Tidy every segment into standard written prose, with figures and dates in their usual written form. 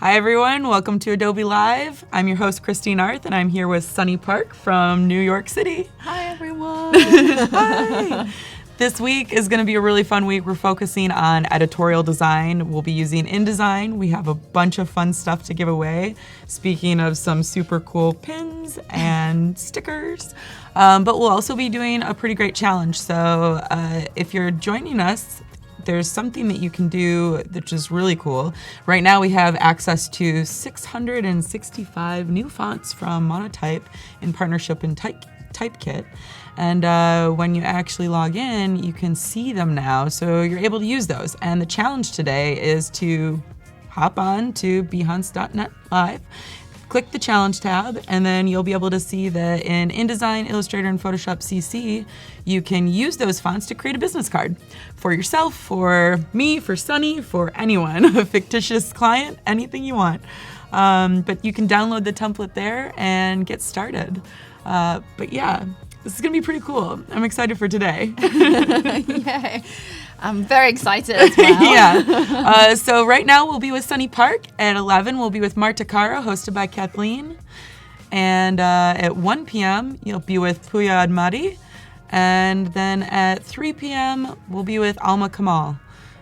Hi everyone, welcome to Adobe Live. I'm your host Christine Arth and I'm here with Sunny Park from New York City. Hi everyone. Hi. This week is going to be a really fun week. We're focusing on editorial design. We'll be using InDesign. We have a bunch of fun stuff to give away. Speaking of some super cool pins and stickers. But we'll also be doing a pretty great challenge. So if you're joining us, there's something that you can do which is really cool. Right now we have access to 665 new fonts from Monotype in partnership in Typekit. And when you actually log in, you can see them now, so you're able to use those. And the challenge today is to hop on to behance.net live, click the challenge tab, and then you'll be able to see that in InDesign, Illustrator, and Photoshop CC, you can use those fonts to create a business card for yourself, for me, for Sunny, for anyone, a fictitious client, anything you want. But you can download the template there and get started. But yeah, this is going to be pretty cool. I'm excited for today. Yay. I'm very excited as well. Yeah. So right now we'll be with Sunny Park. At 11, we'll be with Marta Cara, hosted by Kathleen. And at 1 p.m., you'll be with Puya Admadi. And then at 3 p.m., we'll be with Alma Kamal.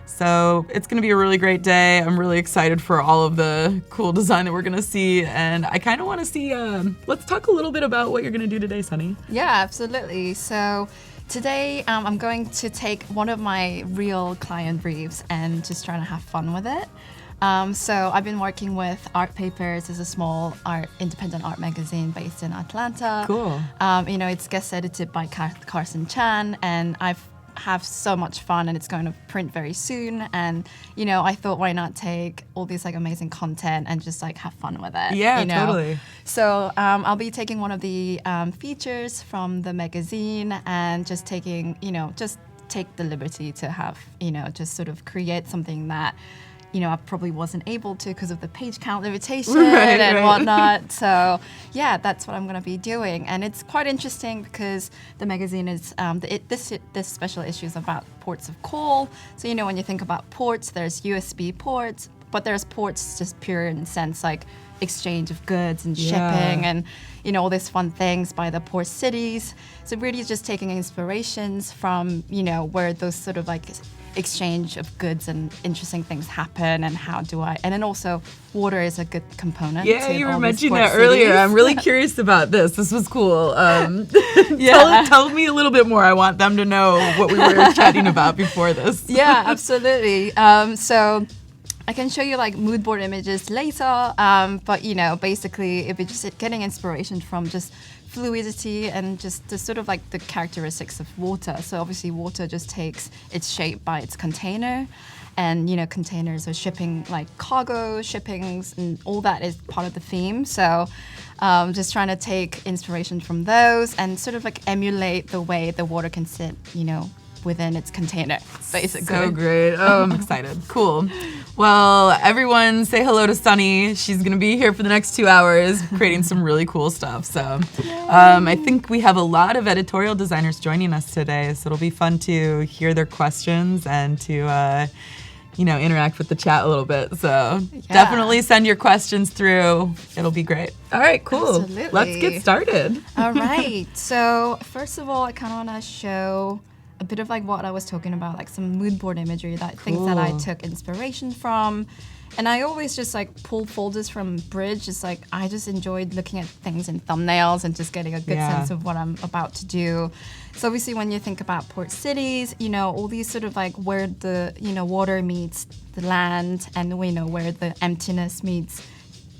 So it's going to be a really great day. I'm really excited for all of the cool design that we're going to see. And I kind of want to see, let's talk a little bit about what you're going to do today, Sunny. Yeah, absolutely. So today I'm going to take one of my real client briefs and just trying to have fun with it. So I've been working with Art Papers. It's a small independent art magazine based in Atlanta. Cool. It's guest edited by Carson Chan, and I've have so much fun, and it's going to print very soon. And I thought, why not take all these like amazing content and just like have fun with it? Yeah, totally. So I'll be taking one of the features from the magazine and just taking, just take the liberty to have, just sort of create something that I probably wasn't able to because of the page count limitation and whatnot. So yeah, that's what I'm going to be doing. And it's quite interesting because the magazine is, this special issue is about ports of call. So, when you think about ports, there's USB ports, but there's ports just pure in the sense like exchange of goods and shipping and, all these fun things by the port cities. So really just taking inspirations from, where those sort of like exchange of goods and interesting things happen, and and then also water is a good component. Yeah, you were mentioning that earlier. I'm really curious about this. This was cool. Tell me a little bit more. I want them to know what we were chatting about before this. Yeah, absolutely. So I can show you like mood board images later, but basically if you're just getting inspiration from just fluidity and just the sort of like the characteristics of water. So obviously water just takes its shape by its container, and containers are shipping like cargo shippings, and all that is part of the theme. So just trying to take inspiration from those and sort of like emulate the way the water can sit, within its container, basically. So great. Oh, I'm excited. Cool. Well, everyone say hello to Sunny. She's going to be here for the next 2 hours creating some really cool stuff. So I think we have a lot of editorial designers joining us today, so it'll be fun to hear their questions and to interact with the chat a little bit. So definitely send your questions through. It'll be great. All right, cool. Absolutely. Let's get started. All right. So first of all, I kind of want to show a bit of like what I was talking about, like some mood board imagery, things that I took inspiration from. And I always just like pull folders from Bridge. It's like I just enjoyed looking at things in thumbnails and just getting a good sense of what I'm about to do. So obviously when you think about port cities, all these sort of like where the, water meets the land, and where the emptiness meets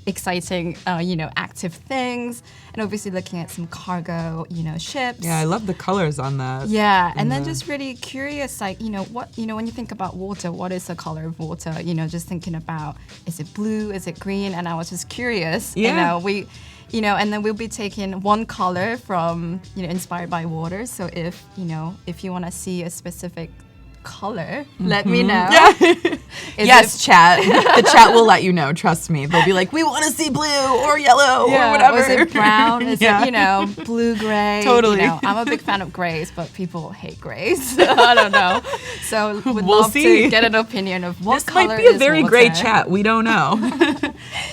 exciting, active things, and obviously looking at some cargo, ships. Yeah, I love the colors on that. Yeah, and then just really curious, like, what, when you think about water, what is the color of water? Just thinking about, is it blue, is it green? And I was just curious. Yeah. And then we'll be taking one color from, inspired by water. So if you want to see a specific color, let me know. Yeah. Is Yes, chat. The chat will let you know. Trust me. They'll be like, we want to see blue or yellow or whatever. Or is it brown? Is Yeah. it, blue, gray? Totally. I'm a big fan of grays, but people hate grays. I don't know. So would We'll love see. to get an opinion of what This color might be a is very water. gray chat. We don't know.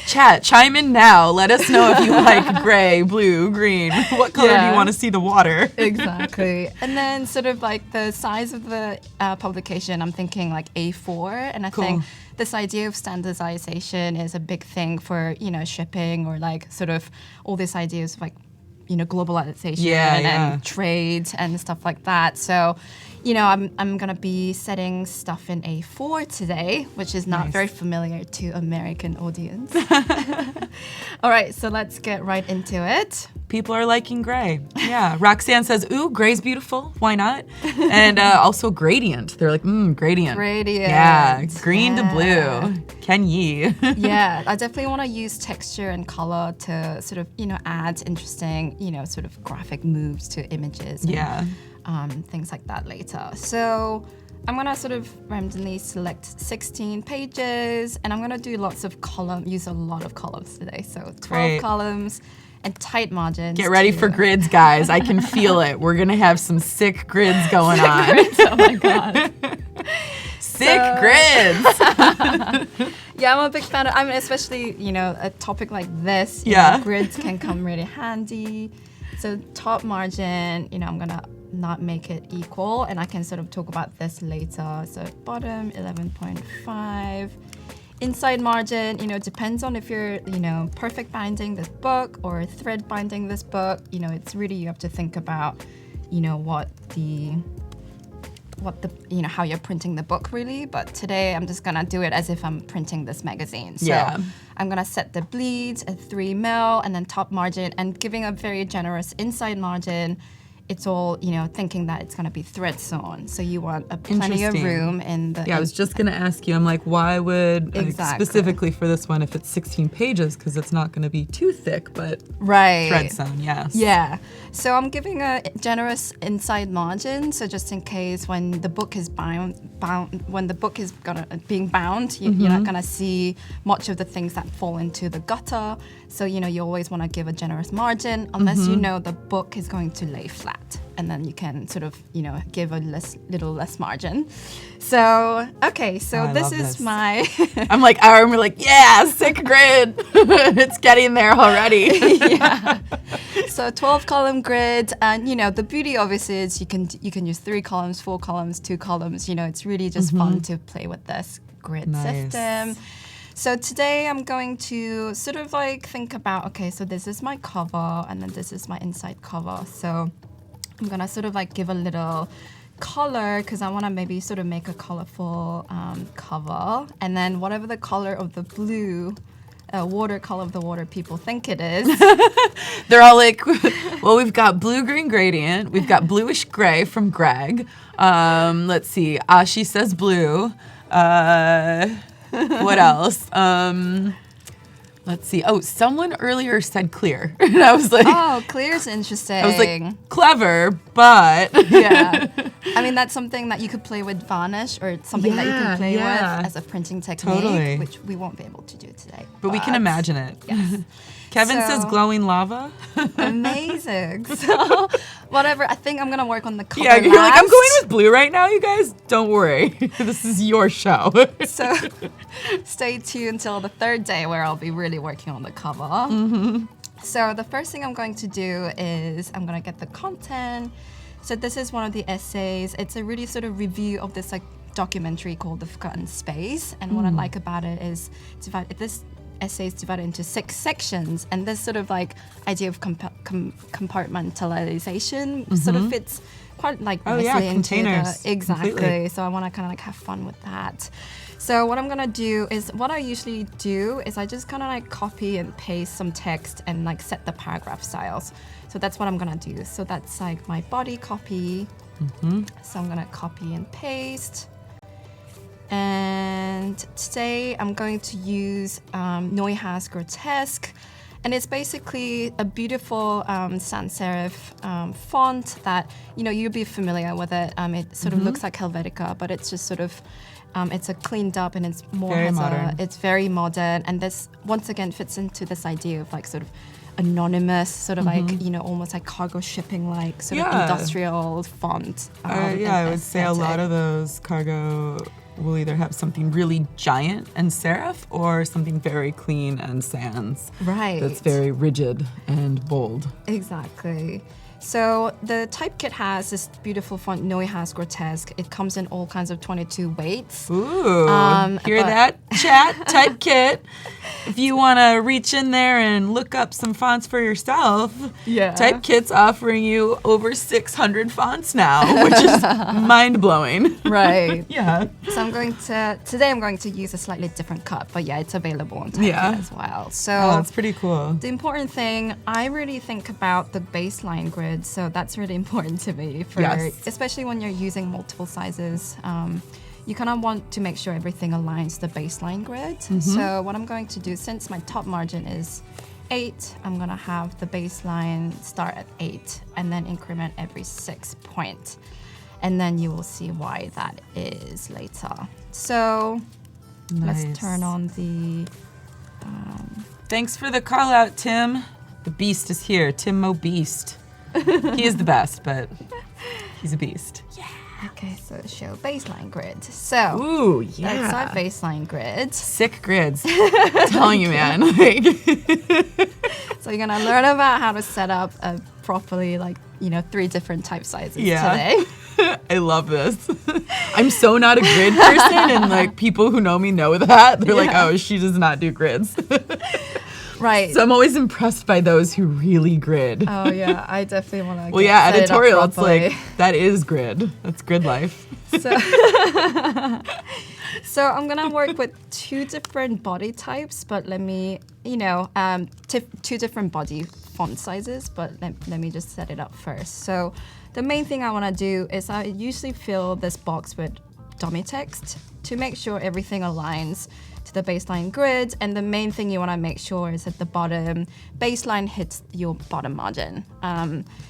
Chat, chime in now. Let us know if you like gray, blue, green. What color do you want to see the water? Exactly. And then sort of like the size of the publication, I'm thinking like A4. And I think this idea of standardization is a big thing for, shipping or like sort of all these ideas of like, globalization and trade and stuff like that. So, I'm going to be setting stuff in A4 today, which is not very familiar to American audience. All right, so let's get right into it. People are liking gray. Yeah. Roxanne says, ooh, gray's beautiful. Why not? And also gradient. They're like, gradient. Gradient. Yeah. Green to blue. Ken Yi. Yeah, I definitely want to use texture and color to sort of, add interesting, sort of graphic moves to images. And, things like that later. So I'm gonna sort of randomly select 16 pages, and I'm gonna do lots of use a lot of columns today. So 12 columns and tight margins. Get ready for grids, guys. I can feel it. We're gonna have some sick grids going on. Grids, oh my god. Sick grids. Yeah, I'm a big fan of, especially, a topic like this, grids can come really handy. So top margin, I'm gonna not make it equal, and I can sort of talk about this later. So bottom 11.5. Inside margin, depends on if you're, perfect binding this book or thread binding this book. It's really, you have to think about, how you're printing the book really. But today I'm just gonna do it as if I'm printing this magazine. So I'm gonna set the bleed at 3 mil and then top margin, and giving a very generous inside margin. It's all, thinking that it's going to be thread sewn. So you want plenty of room in the... Yeah, I was just going to ask you, I'm like, why would, specifically for this one, if it's 16 pages, because it's not going to be too thick, but thread sewn, yes. Yeah. So I'm giving a generous inside margin. So just in case when the book is when the book is being bound, you're not going to see much of the things that fall into the gutter. So, you always want to give a generous margin unless you know the book is going to lay flat. And then you can sort of, give a little less margin. So, okay, so this is my... I'm like, we're like, yeah, sick grid. It's getting there already. Yeah. So 12 column grid, and the beauty obviously is you can use 3 columns, 4 columns, 2 columns. It's really just fun to play with this grid system. So today I'm going to sort of like think about, okay, so this is my cover and then this is my inside cover. So I'm gonna sort of like give a little color because I want to maybe sort of make a colorful cover, and then whatever the color of the blue watercolor of the water people think it is. They're all like, well, we've got blue-green gradient. We've got bluish gray from Greg. Let's see. Ashi says blue. What else? Let's see. Oh, someone earlier said clear. And I was like... Oh, clear's interesting. I was like, clever, but... Yeah. I mean, that's something that you could play with varnish, or something that you can play with as a printing technique, which we won't be able to do today. But we can imagine it. Yes. Kevin says glowing lava. Amazing. So, whatever. I think I'm going to work on the color Yeah, you're like, I'm going with blue right now, you guys. Don't worry. This is your show. So, stay tuned until the third day where I'll be really working on the cover. So, the first thing I'm going to do is I'm going to get the content. So, this is one of the essays. It's a really sort of review of this like documentary called The Forgotten Space. And what I like about it is this essay is divided into 6 sections, and this sort of like idea of compartmentalization sort of fits quite like nicely into containers. Exactly. Completely. So I want to kind of like have fun with that. So what I'm gonna do is, what I usually do is I just kind of like copy and paste some text and like set the paragraph styles. So that's what I'm gonna do. So that's like my body copy. So I'm gonna copy and paste. And today I'm going to use Neuhaus Grotesque, And it's basically a beautiful sans serif font that, you'll be familiar with it. It sort of looks like Helvetica, but it's just sort of, it's a cleaned up and it's more Very modern. it's very modern. And this, once again, fits into this idea of like sort of anonymous, sort of like, almost like cargo shipping, like sort of industrial font. I would say a lot of those cargo will either have something really giant and serif or something very clean and sans. Right. That's very rigid and bold. Exactly. So the type kit has this beautiful font, Noi has Grotesque. It comes in all kinds of 22 weights. Ooh, hear that, chat? Type kit. If you want to reach in there and look up some fonts for yourself, Type Kit's offering you over 600 fonts now, which is mind-blowing. Right. Yeah. So today I'm going to use a slightly different cut, but it's available on Type Kit as well. So that's pretty cool. The important thing, I really think about the baseline grid. So that's really important to me, especially when you're using multiple sizes. You kind of want to make sure everything aligns to the baseline grid. So what I'm going to do, since my top margin is 8, I'm going to have the baseline start at 8 and then increment every 6 points. And then you will see why that is later. So let's turn on the... Thanks for the call out, Tim. The beast is here, Tim Mo Beast. He is the best, but he's a beast. Yeah. Okay, so show baseline grid. So, that's our baseline grid. Sick grids. I'm telling you, man. So you're gonna learn about how to set up properly, 3 different type sizes today. I love this. I'm so not a grid person, and people who know me know that. They're like, oh, she does not do grids. Right. So I'm always impressed by those who really grid. Oh yeah, I definitely want to. Well, editorial. It's like that is grid. That's grid life. So I'm gonna work with 2 different body types, but let me, 2 different body font sizes. But let me just set it up first. So the main thing I want to do is I usually fill this box with dummy text to make sure everything aligns to the baseline grid, and the main thing you want to make sure is that the bottom baseline hits your bottom margin.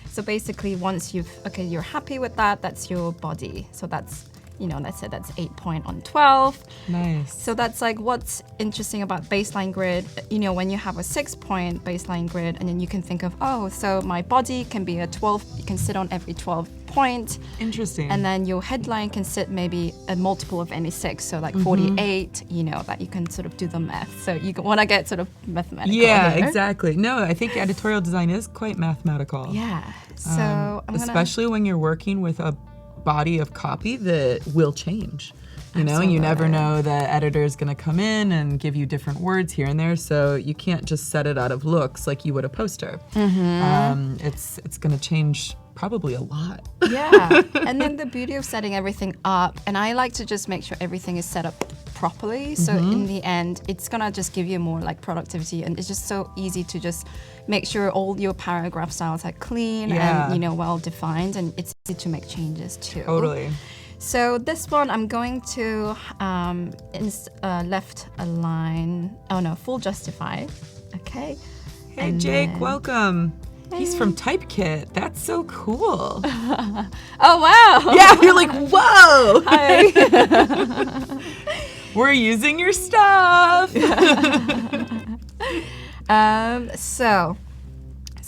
So basically, once you're happy with that, that's your body. So that's, let's say that's 8 point on 12. Nice. So that's what's interesting about baseline grid. When you have a 6 point baseline grid, and then you can think of, so my body can be a 12. You can sit on every 12 point. Interesting. And then your headline can sit maybe a multiple of any 6, so 48, that you can sort of do the math. So you want to get sort of mathematical. Yeah, here. Exactly. No, I think editorial design is quite mathematical. Yeah. So especially when you're working with a body of copy that will change. And you Absolutely. never know the editor is going to come in and give you different words here and there, so you can't just set it out of looks like you would a poster. It's going to change probably a lot. Yeah, and then the beauty of setting everything up, and I like to just make sure everything is set up properly, so in the end it's gonna just give you more productivity, and it's just so easy to just make sure all your paragraph styles are clean and well defined, and it's easy to make changes too. Totally. So this one I'm going to left align, full justify. Okay. Hey And Jake, then- welcome. He's from Type Kit. That's so cool. Oh wow. Yeah, you're like, whoa. Hi. We're using your stuff. So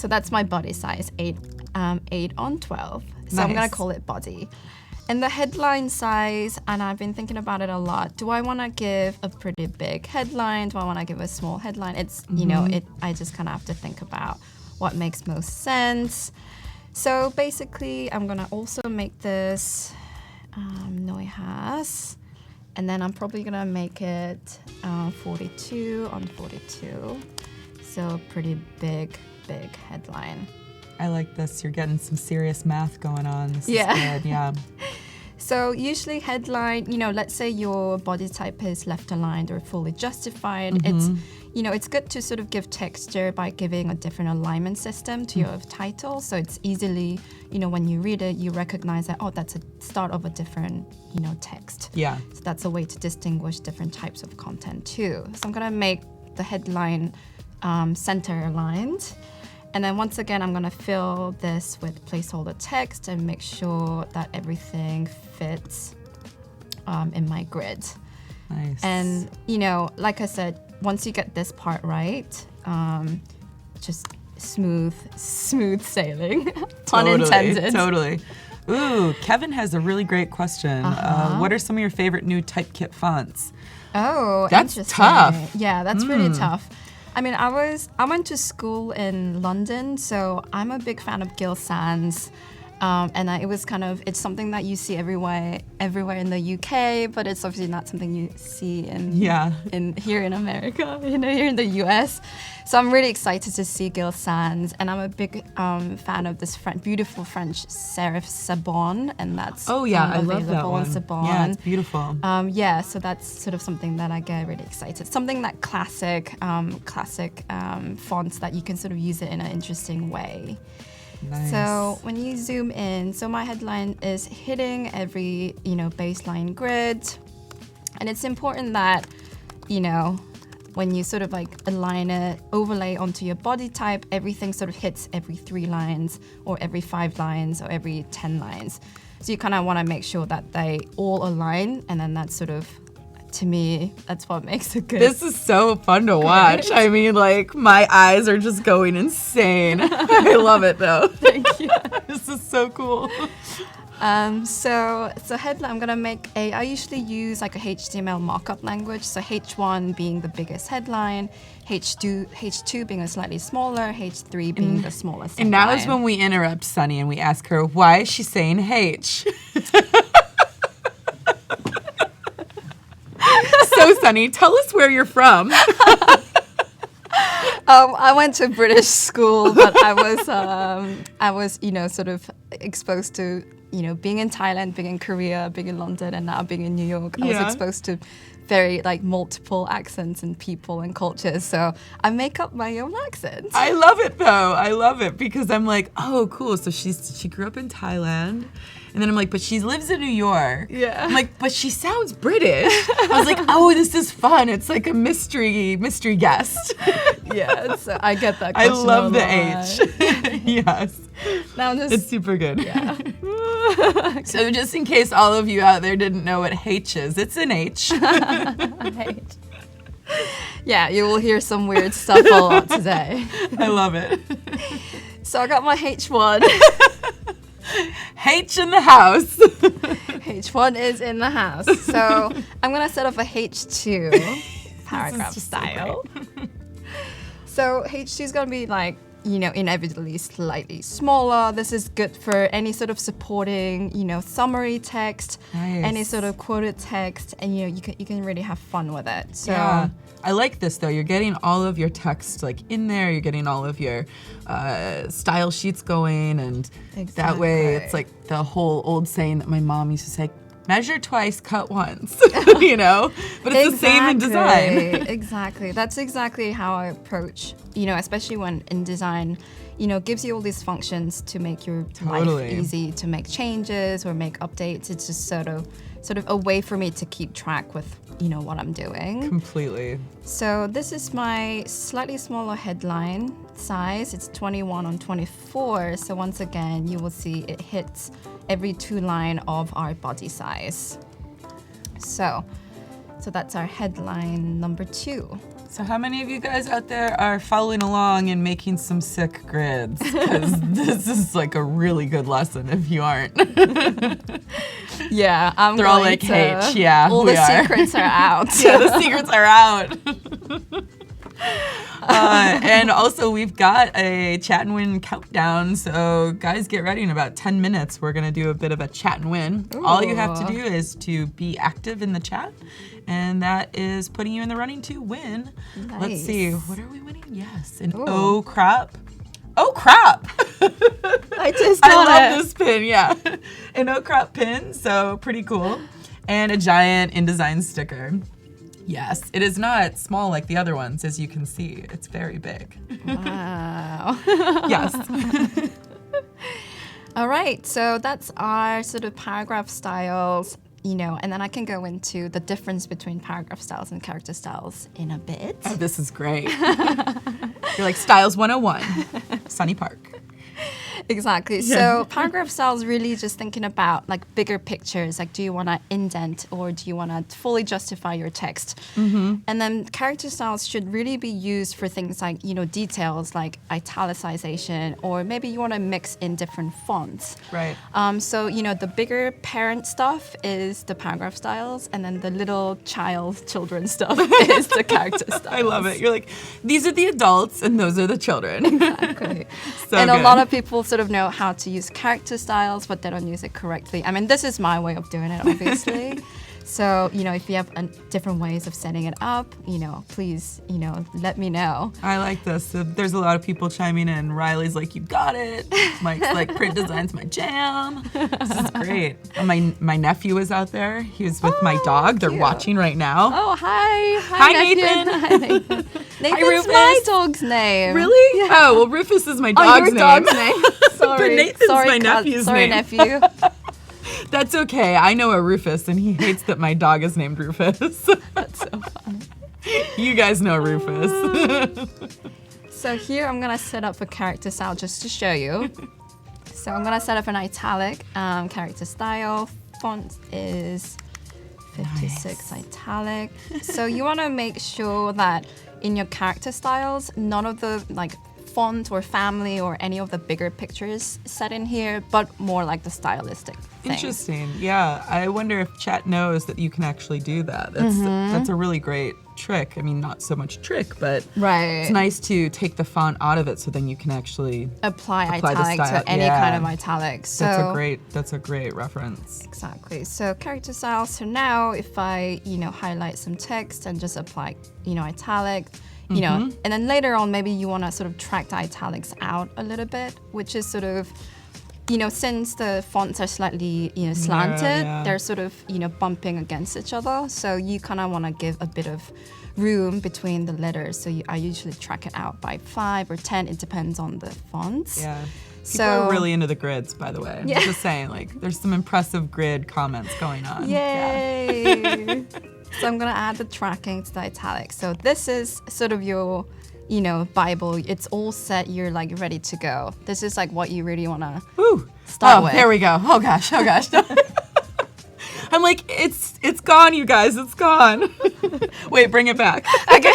that's my body size, 8 on 12. So I'm gonna Nice. call it body. And the headline size, and I've been thinking about it a lot. Do I want to give a pretty big headline? Do I want to give a small headline? It's I just kind of have to think about what makes most sense. So basically, I'm gonna also make this Noi has, and then I'm probably gonna make it 42 on 42. So pretty big headline. I like this. You're getting some serious math going on. This is good. Yeah. So usually headline, let's say your body type is left aligned or fully justified. It's good to sort of give texture by giving a different alignment system to your title. So it's easily, when you read it, you recognize that, that's a start of a different, text. Yeah. So that's a way to distinguish different types of content too. So I'm gonna make the headline center aligned. And then once again, I'm gonna fill this with placeholder text and make sure that everything fits in my grid. Nice. And, like I said, once you get this part right, just smooth sailing. Pun intended. Totally. Ooh, Kevin has a really great question. What are some of your favorite new Typekit fonts? Oh, that's interesting. tough. Yeah, that's really tough. I mean, I went to school in London, so I'm a big fan of Gill Sans. And it's something that you see everywhere in the UK, but it's obviously not something you see here in America, here in the US. So I'm really excited to see Gill Sans, and I'm a big fan of this beautiful French serif Sabon, and that's I love that one. Sabon. Yeah, it's beautiful. So that's sort of something that I get really excited. Something that classic fonts that you can sort of use it in an interesting way. Nice. So when you zoom in, so my headline is hitting every, baseline grid. And it's important that, when you sort of like align it, overlay onto your body type, everything sort of hits every 3 lines or every 5 lines or every 10 lines. So you kind of want to make sure that they all align, and then that's sort of, to me, that's what makes it good. This is so fun to watch. I mean, like, my eyes are just going insane. I love it, though. Thank you. This is so cool. So headline, I'm gonna I usually use like a HTML markup language. So H1 being the biggest headline, H2 being a slightly smaller, H3 being the smallest. And now is when we interrupt Sunny and we ask her, why is she saying H? So, Sunny, tell us where you're from. I went to British school, but I was, sort of exposed to, being in Thailand, being in Korea, being in London, and now being in New York. I was exposed to very multiple accents and people and cultures. So I make up my own accent. I love it though. I love it because I'm like, oh, cool. So she grew up in Thailand. And then I'm like, but she lives in New York. Yeah. I'm like, but she sounds British. I was like, oh, this is fun. It's like a mystery guest. Yeah, I get that I question love a the lot. H. Yes. Now it's super good. Yeah. So just in case all of you out there didn't know what H is, it's an H. H. Yeah, you will hear some weird stuff a lot today. I love it. So I got my H1. H in the house. H1 is in the house. So I'm going to set up a H2 paragraph style. So H2 is going to be inevitably slightly smaller. This is good for any sort of supporting, summary text, any sort of quoted text, and you can really have fun with it. So yeah. I like this though. You're getting all of your text in there. You're getting all of your style sheets going, and that way it's like the whole old saying that my mom used to say, measure twice, cut once, But it's the same in design. Exactly. That's exactly how I approach, especially when in design, gives you all these functions to make your life easy, to make changes or make updates. It's just sort of a way for me to keep track with, what I'm doing. Completely. So this is my slightly smaller headline size. It's 21 on 24. So once again, you will see it hits every 2 line of our body size. So that's our headline number 2. So how many of you guys out there are following along and making some sick grids? Because this is a really good lesson if you aren't. Yeah, they're all like H. Yeah, all the secrets are out. Yeah, the secrets are out. And also we've got a chat and win countdown. So guys, get ready. In about 10 minutes, we're gonna do a bit of a chat and win. Ooh. All you have to do is to be active in the chat, and that is putting you in the running to win. Nice. Let's see, what are we winning? Yes, an Oh Crap. Oh crap! I love this pin, yeah. An Oh Crap pin, so pretty cool. And a giant InDesign sticker. Yes, it is not small like the other ones, as you can see. It's very big. Wow. Yes. All right, so that's our sort of paragraph styles. and then I can go into the difference between paragraph styles and character styles in a bit. Oh, this is great. You're like Styles 101, Sunny Park. Exactly. So paragraph style is really just thinking about like bigger pictures. Like, do you want to indent or do you want to fully justify your text? And then character styles should really be used for things like, details like italicization, or maybe you want to mix in different fonts. Right. So, the bigger parent stuff is the paragraph styles, and then the little children stuff is the character styles. I love it. You're like, these are the adults and those are the children. Exactly. So and good. a lot of people sort of know how to use character styles, but they don't use it correctly. I mean, this is my way of doing it, obviously. So, if you have different ways of setting it up, please, let me know. I like this. There's a lot of people chiming in. Riley's like, you got it. Mike's like, print design's my jam. This is great. And my nephew is out there. He was with my dog. They're cute. watching right now. Oh, hi. Hi, nephew. Nathan. Hi, Nathan. Nathan's Rufus. my dog's name. Really? Yeah. Oh, well, Rufus is my dog's Oh, your name. dog's name. Sorry. But Nathan's Sorry, my nephew's sorry, name. nephew. That's okay. I know a Rufus, and he hates that my dog is named Rufus. That's so fun. You guys know Rufus. So here I'm gonna set up a character style just to show you. So I'm gonna set up an italic character style. Font is 56 italic. So you wanna make sure that in your character styles, none of the font or family or any of the bigger pictures set in here, but more like the stylistic things. Interesting. Yeah. I wonder if chat knows that you can actually do that. That's a really great trick. I mean, not so much trick, but Right. it's nice to take the font out of it so then you can actually apply the italic style. to any Yeah. kind of italic. So That's a great reference. exactly. So character style. So now if I, highlight some text and just apply, italic, and then later on maybe you want to sort of track the italics out a little bit, which is sort of, since the fonts are slightly, slanted, yeah. they're sort of, bumping against each other. So you kind of want to give a bit of room between the letters. So I usually track it out by 5 or 10. It depends on the fonts. Yeah. People So are really into the grids, by the way. Yeah. I'm just saying, there's some impressive grid comments going on. Yay! So I'm gonna add the tracking to the italics. So this is sort of your, Bible. It's all set. You're ready to go. This is what you really wanna Woo. start with. There we go. Oh gosh. I'm like, it's gone, you guys. It's gone. Wait, bring it back. Okay.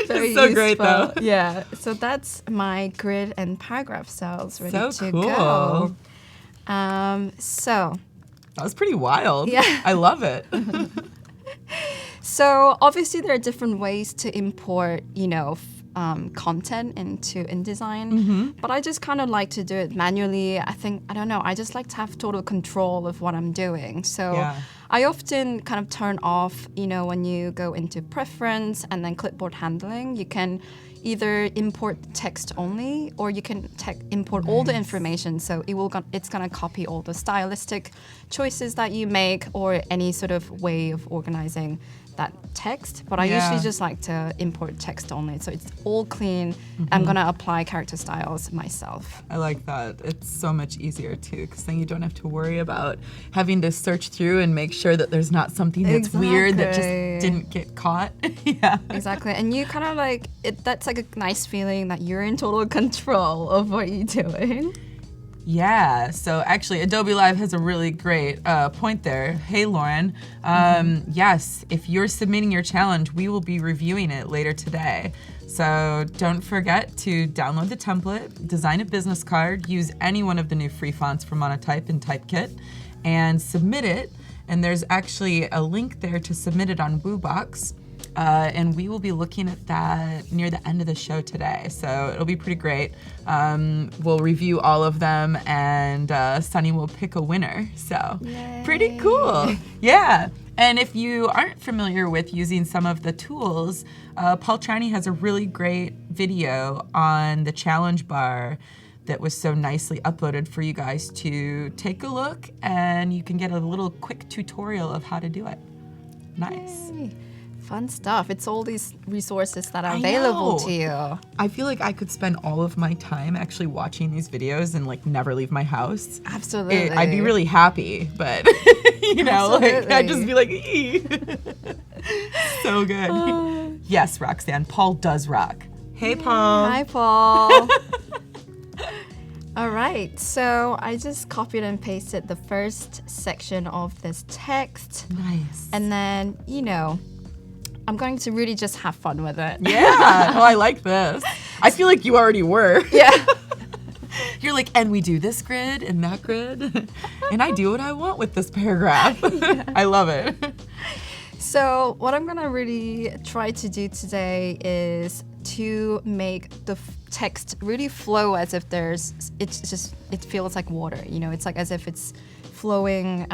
Very It's so great, though. Yeah. So that's my grid and paragraph styles ready So to cool. go. So That was pretty wild. Yeah. I love it. So obviously there are different ways to import, content into InDesign, but I just kind of like to do it manually. I just like to have total control of what I'm doing. So Yeah. I often kind of turn off, when you go into preference and then clipboard handling, you can either import text only, or you can import all the information. So it's gonna copy all the stylistic choices that you make, or any sort of way of organizing that text. But I usually just like to import text only, so it's all clean. I'm gonna apply character styles myself. I like that. It's so much easier too, because then you don't have to worry about having to search through and make sure that there's not something that's weird that just didn't get caught. Yeah. Exactly. And you kind of that's a nice feeling that you're in total control of what you're doing. Yeah, so actually Adobe Live has a really great point there. Hey, Lauren. Yes, if you're submitting your challenge, we will be reviewing it later today. So don't forget to download the template, design a business card, use any one of the new free fonts from Monotype and Typekit, and submit it. And there's actually a link there to submit it on WooBox. And we will be looking at that near the end of the show today. So it'll be pretty great. We'll review all of them, and Sunny will pick a winner. So pretty cool. Yeah. And if you aren't familiar with using some of the tools, Paul Charney has a really great video on the challenge bar that was so nicely uploaded for you guys to take a look, and you can get a little quick tutorial of how to do it. Nice. Yay. Fun stuff. It's all these resources that are I available know. to you. I feel like I could spend all of my time actually watching these videos and like never leave my house. Absolutely. I'd be really happy, but you know, like I'd just be like, ee. So good. Yes, Roxanne. Paul does rock. Hey, Paul. Hi, Paul. All right, so I just copied and pasted the first section of this text. Nice. And then, I'm going to really just have fun with it. Yeah. Oh, I like this. I feel like you already were. Yeah. You're like, and we do this grid and that grid, and I do what I want with this paragraph. Yeah. I love it. So what I'm gonna really try to do today is to make the text really flow as if it feels like water. It's like as if it's flowing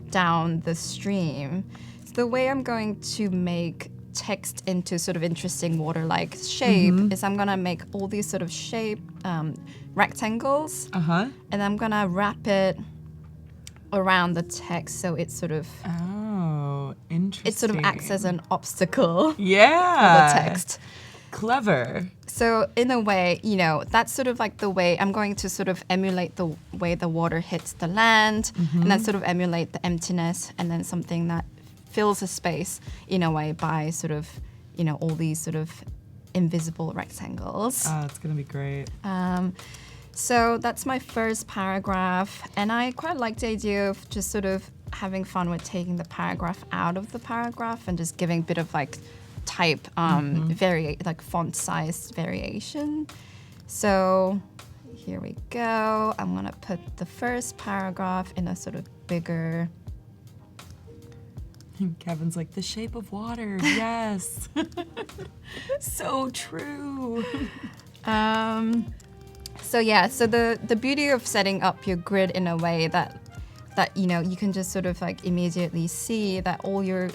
down the stream. So the way I'm going to make text into sort of interesting water-like shape is I'm gonna make all these sort of shape rectangles, and I'm gonna wrap it around the text so it's sort of interesting. It sort of acts as an obstacle for the text. Clever. So in a way, that's sort of like the way I'm going to sort of emulate the way the water hits the land, and then sort of emulate the emptiness, and then something that fills a space in a way by sort of, all these sort of invisible rectangles. Oh, it's gonna be great. So that's my first paragraph, and I quite like the idea of just sort of having fun with taking the paragraph out of the paragraph and just giving a bit of like type, like font size variation. So here we go. I'm gonna put the first paragraph in a sort of bigger. Kevin's like, the shape of water, yes. So true. So the beauty of setting up your grid in a way that you can just sort of like immediately see that all your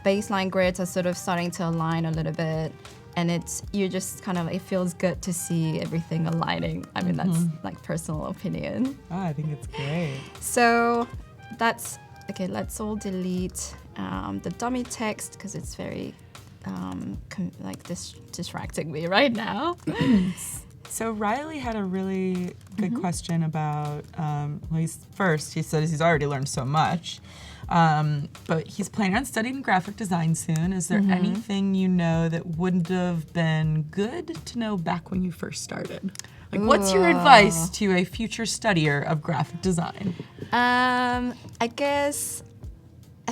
baseline grids are sort of starting to align a little bit, and you're just kind of, it feels good to see everything aligning. I mean, that's like personal opinion. Oh, I think it's great. So that's okay. Let's all delete the dummy text because it's very distracting me right now. So Riley had a really good question about, he says he's already learned so much, but he's planning on studying graphic design soon. Is there anything that wouldn't have been good to know back when you first started? Like, what's your advice to a future studier of graphic design? I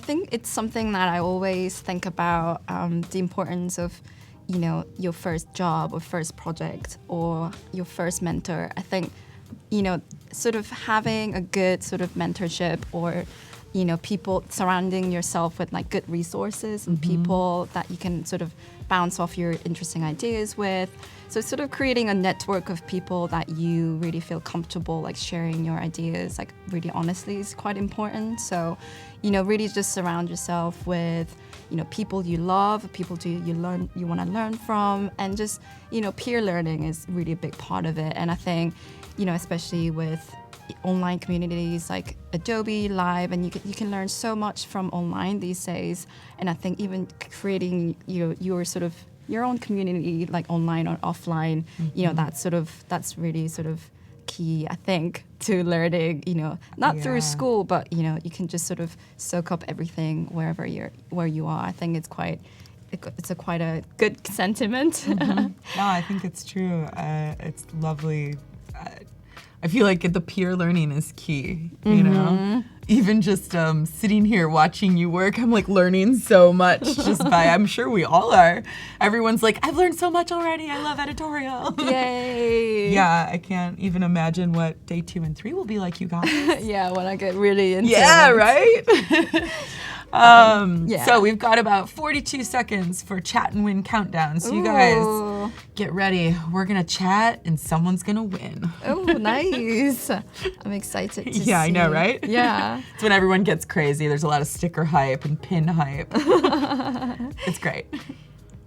think it's something that I always think about, the importance of your first job or first project or your first mentor. I think, sort of having a good sort of mentorship or, people surrounding yourself with like good resources and people that you can sort of bounce off your interesting ideas with. So sort of creating a network of people that you really feel comfortable like sharing your ideas like really honestly is quite important. So, really just surround yourself with people you love, people you want to learn from, and just peer learning is really a big part of it. And I think especially with online communities like Adobe Live, and you can learn so much from online these days. And I think even creating your sort of your own community like online or offline, that's really sort of key, I think, to learning, not through school, but you can just sort of soak up everything where you are. I think it's quite a good sentiment. No, I think it's true. It's lovely. I feel like the peer learning is key, Even just sitting here watching you work, I'm like learning so much I'm sure we all are. Everyone's like, I've learned so much already. I love editorial. Yay. Yeah, I can't even imagine what day 2 and 3 will be like, you guys. Yeah, when I get really into it. Right? So we've got about 42 seconds for chat and win countdown. So you guys get ready. We're going to chat and someone's going to win. Oh, nice. I'm excited to see. Yeah, I know, right? Yeah. It's when everyone gets crazy. There's a lot of sticker hype and pin hype. It's great.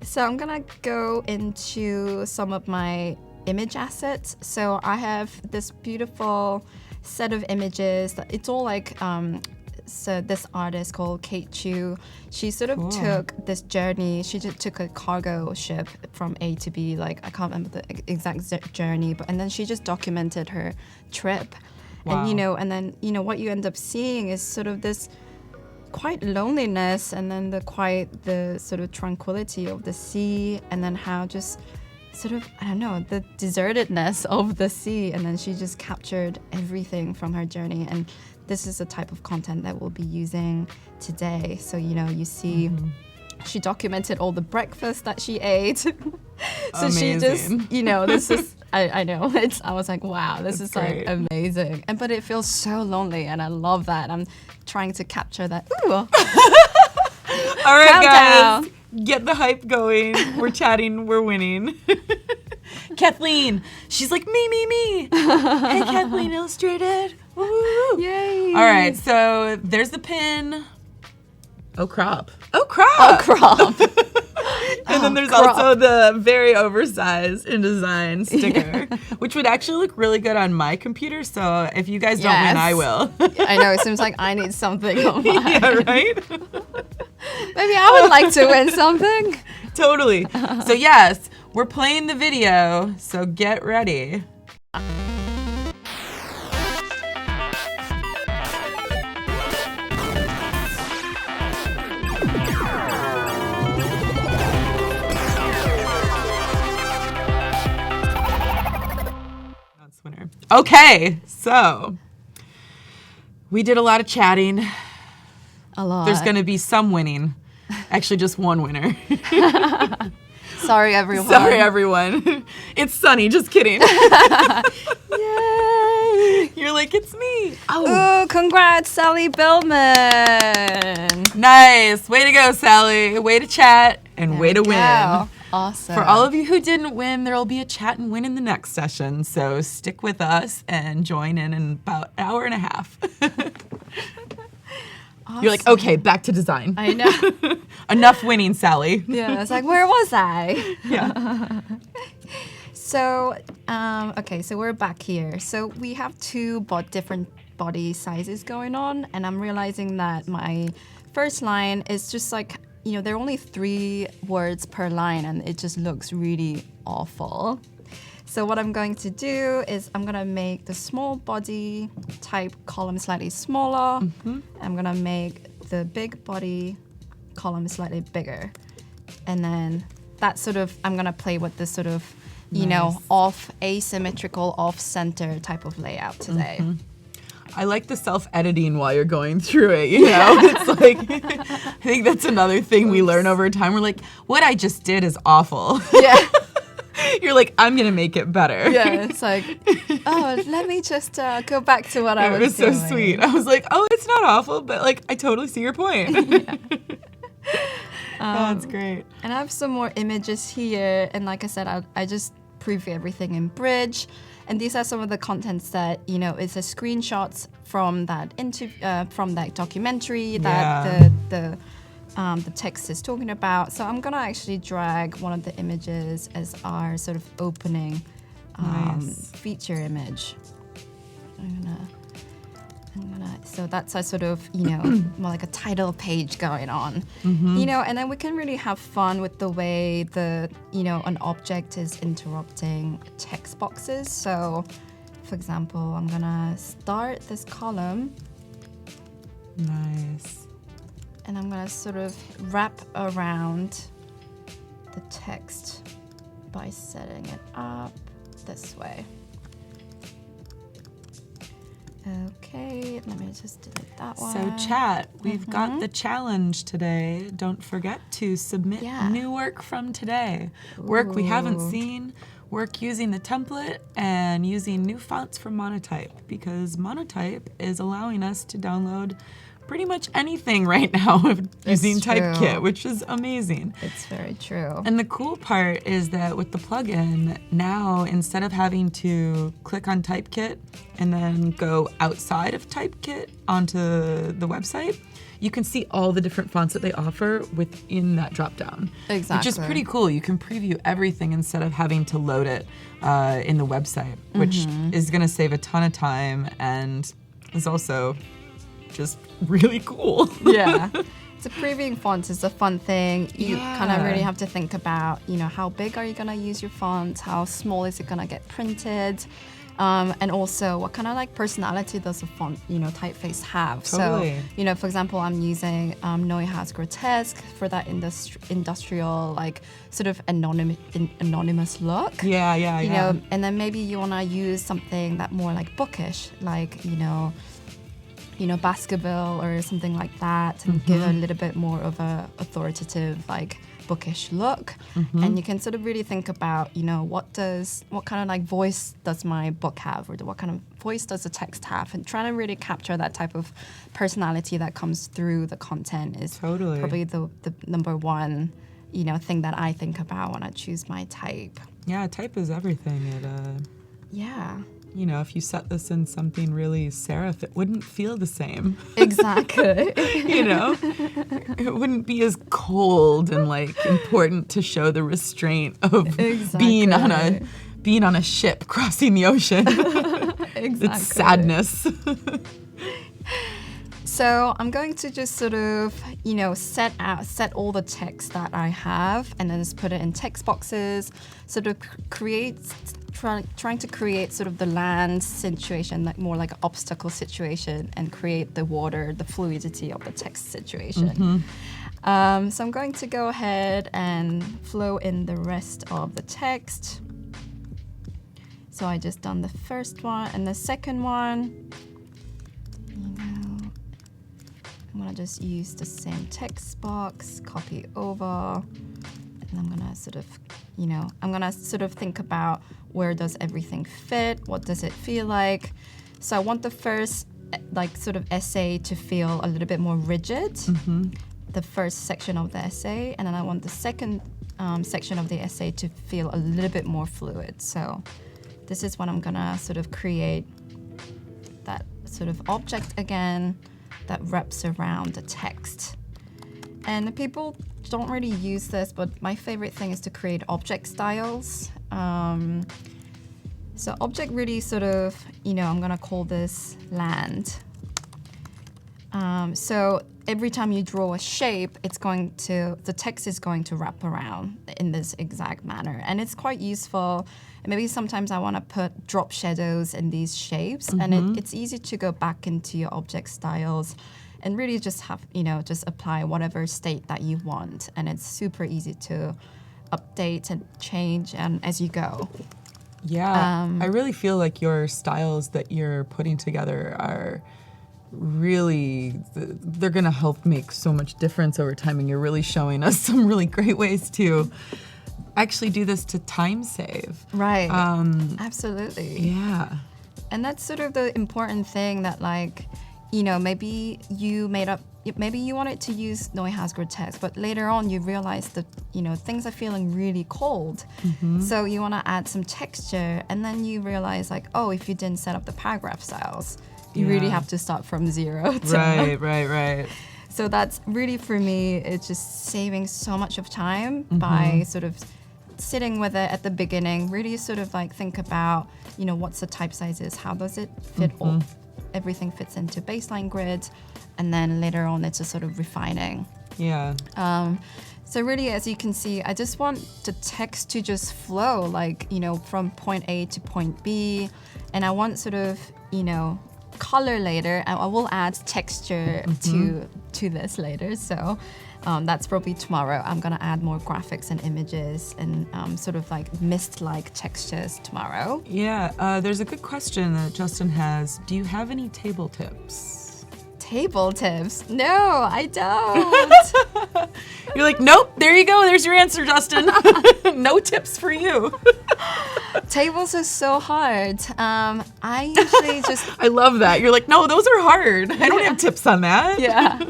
So I'm going to go into some of my image assets. So I have this beautiful set of images. It's all like so this artist called Kate Chu, she sort of took this journey. She just took a cargo ship from A to B. Like, I can't remember the exact journey, and then she just documented her trip. Wow. And then what you end up seeing is sort of this quite loneliness, and then the sort of tranquility of the sea, and then how just sort of, I don't know, the desertedness of the sea. And then she just captured everything from her journey. And this is the type of content that we'll be using today. So, you see, she documented all the breakfast that she ate. So amazing. She just, this is, I know, I was like, wow, this is great. like amazing. But it feels so lonely, and I love that. I'm trying to capture that. Ooh. All right, Countdown. guys, get the hype going. We're chatting, we're winning. Kathleen, she's like, me. Hey, Kathleen Illustrated. Woo. Yay. All right, so there's the pin. Oh, crop. And then there's crop. also the very oversized InDesign sticker, which would actually look really good on my computer. So if you guys don't win, I will. I know, it seems like I need something on mine. Yeah, right? Maybe I would like to win something. Totally. So yes, we're playing the video, so get ready. Winner. Okay, so we did a lot of chatting. A lot. There's going to be some winning. Actually, just one winner. Sorry, everyone. Sorry, everyone. It's Sunny. Just kidding. Yay! You're like, it's me. Oh, congrats, Sally Billman. Nice. Way to go, Sally. Way to chat and way to win. Awesome. For all of you who didn't win, there will be a chat and win in the next session. So stick with us and join in about an hour and a half. Awesome. You're like, okay, back to design. I know. Enough winning, Sally. Yeah, it's like, where was I? Yeah. So, okay, so we're back here. So we have two different body sizes going on, and I'm realizing that my first line is just like, there are only 3 words per line, and it just looks really awful. So what I'm going to do is I'm going to make the small body type column slightly smaller. I'm going to make the big body column slightly bigger. And then that sort of, I'm going to play with this sort of, off asymmetrical, off center type of layout today. I like the self-editing while you're going through it, It's like, I think that's another thing we learn over time. We're like, what I just did is awful. Yeah. You're like, I'm going to make it better. Yeah, it's like, oh, let me just go back to what I was doing. It was so sweet. I was like, oh, it's not awful, but like, I totally see your point. That's great. And I have some more images here. And like I said, I just preview everything in Bridge. And these are some of the contents that, it's a screenshots from that from that documentary that the text is talking about. So I'm gonna actually drag one of the images as our sort of opening feature image. So that's a sort of, more like a title page going on, and then we can really have fun with the way an object is interrupting text boxes. So, for example, I'm gonna start this column. Nice. And I'm gonna sort of wrap around the text by setting it up this way. Okay, let me just delete that one. So chat, we've got the challenge today. Don't forget to submit new work from today. Work we haven't seen, work using the template, and using new fonts from Monotype, because Monotype is allowing us to download pretty much anything right now using Typekit, which is amazing. It's very true. And the cool part is that with the plugin, now instead of having to click on Typekit and then go outside of Typekit onto the website, you can see all the different fonts that they offer within that dropdown. Exactly. Which is pretty cool. You can preview everything instead of having to load it in the website, which is going to save a ton of time and is also just really cool. Yeah. So previewing fonts is a fun thing. You kind of Yeah. really have to think about, how big are you going to use your font? How small is it going to get printed? And also, what kind of like personality does the font, typeface have? Totally. So, for example, I'm using Neuhaus Grotesque for that industrial, like sort of anonymous look. Yeah. And then maybe you want to use something that more like bookish, like, Baskerville or something like that, and give a little bit more of a authoritative, like bookish look. And you can sort of really think about, what kind of like voice does my book have, or what kind of voice does the text have, and trying to really capture that type of personality that comes through the content is probably the number one, thing that I think about when I choose my type. Yeah, type is everything. Yeah. If you set this in something really serif, it wouldn't feel the same. Exactly. It wouldn't be as cold and like important to show the restraint of being on a ship crossing the ocean. Exactly. It's sadness. So I'm going to just sort of, set all the text that I have, and then just put it in text boxes, sort of trying to create sort of the land situation, like more like an obstacle situation, and create the water, the fluidity of the text situation. So I'm going to go ahead and flow in the rest of the text. So I just done the first one, and the second one, I'm gonna just use the same text box, copy over, and I'm gonna sort of think about where does everything fit, what does it feel like. So I want the first like sort of essay to feel a little bit more rigid, the first section of the essay, and then I want the second section of the essay to feel a little bit more fluid. So this is what I'm gonna sort of create, that sort of object again that wraps around the text. And people don't really use this, but my favorite thing is to create object styles. So object really sort of, I'm gonna call this land. So every time you draw a shape, the text is going to wrap around in this exact manner. And it's quite useful. And maybe sometimes I want to drop shadows in these shapes, and it's easy to go back into your object styles and really just have, just apply whatever state that you want. And it's super easy to update and change as you go. Yeah, I really feel like your styles that you're putting together are really, they're gonna help make so much difference over time, and you're really showing us some really great ways to actually do this to time save. Right, absolutely. Yeah. And that's sort of the important thing that maybe you wanted to use Neuhaus Grotesque, but later on you realize that, things are feeling really cold. So you want to add some texture, and then you realize if you didn't set up the paragraph styles, you really have to start from zero. Right. So that's really, for me, it's just saving so much of time by sort of sitting with it at the beginning, really sort of think about, what's the type sizes, how does it fit all, everything fits into baseline grid, and then later on it's just sort of refining. Yeah. So really, as you can see, I just want the text to just flow, from point A to point B, and I want sort of, color later, and I will add texture to this later. So that's probably tomorrow. I'm gonna add more graphics and images and sort of mist-like textures tomorrow. Yeah, there's a good question that Justin has. Do you have any table tips? Table tips? No, I don't. You're like, nope, there you go. There's your answer, Justin. No tips for you. Tables are so hard. I usually just... I love that. You're like, no, those are hard. I don't have tips on that. Yeah.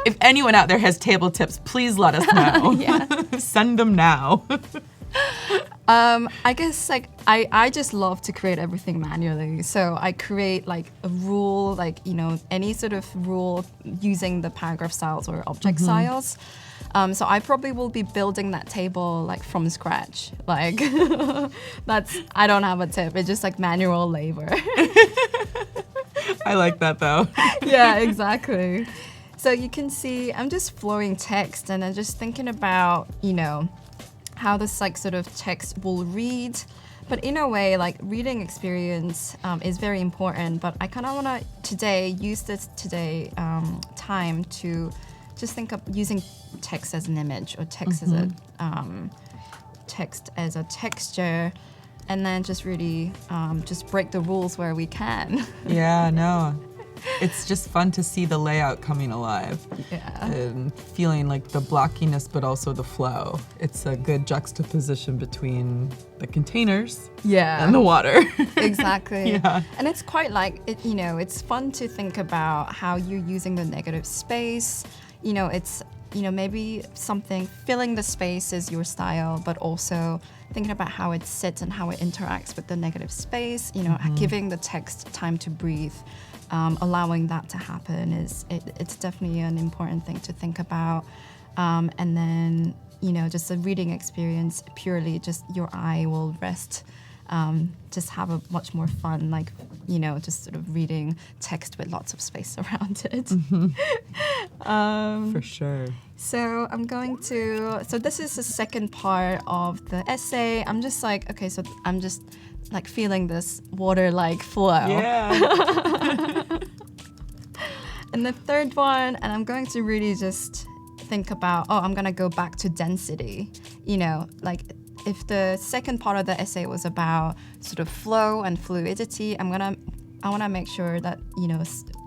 If anyone out there has table tips, please let us know. Yeah. Send them now. I guess I just love to create everything manually. So I create a rule, any sort of rule using the paragraph styles or object styles. So I probably will be building that table from scratch. I don't have a tip. It's just manual labor. I like that though. Yeah, exactly. So you can see I'm just flowing text and I'm just thinking about, how this like sort of text will read. But in a way, like reading experience is very important. But I kind of want to use this time to just think of using text as an image or text as a texture, and then just really just break the rules where we can. Yeah, no. It's just fun to see the layout coming alive. Yeah. And feeling like the blockiness, but also the flow. It's a good juxtaposition between the containers and the water. Exactly. Yeah. And it's quite like, it's fun to think about how you're using the negative space. It's, maybe something, filling the space is your style, but also thinking about how it sits and how it interacts with the negative space, giving the text time to breathe. Allowing that to happen it's definitely an important thing to think about. And then, just a reading experience, purely just your eye will rest. Just have a much more fun, like, just sort of reading text with lots of space around it. For sure. So this is the second part of the essay. I'm just like, okay, so I'm just like feeling this water-like flow. Yeah. And the third one, and I'm going to really just think about, I'm going to go back to density. Like if the second part of the essay was about sort of flow and fluidity, I want to make sure that,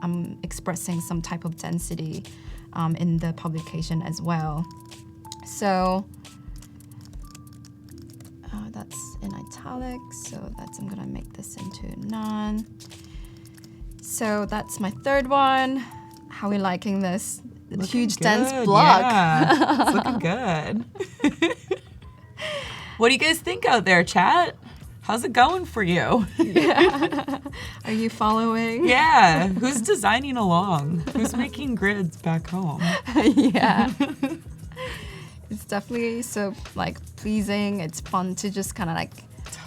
I'm expressing some type of density in the publication as well. So that's in italics, so I'm gonna make this into none. So that's my third one. How are we liking this? Looking Huge good, dense block. Yeah, it's looking good. What do you guys think out there, chat? How's it going for you? Yeah. Are you following? Yeah. Who's designing along? Who's making grids back home? Yeah. It's definitely so like pleasing. It's fun to just kind of like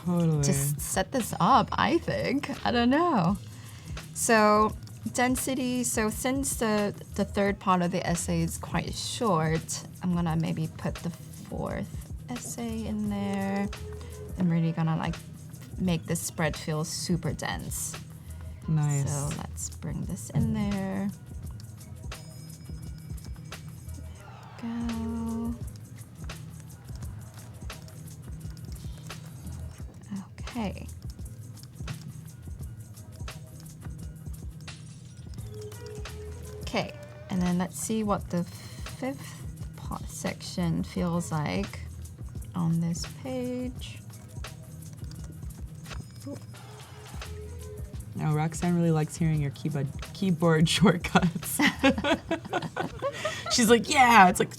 Totally. just set this up, I think. I don't know. So density, so since the third part of the essay is quite short, I'm gonna maybe put the fourth essay in there. I'm really gonna like make this spread feel super dense. Nice. So let's bring this in there. There we go. Okay. Okay, and then let's see what the fifth section feels like on this page. Now, Roxanne really likes hearing your keyboard shortcuts. She's like, yeah, it's like.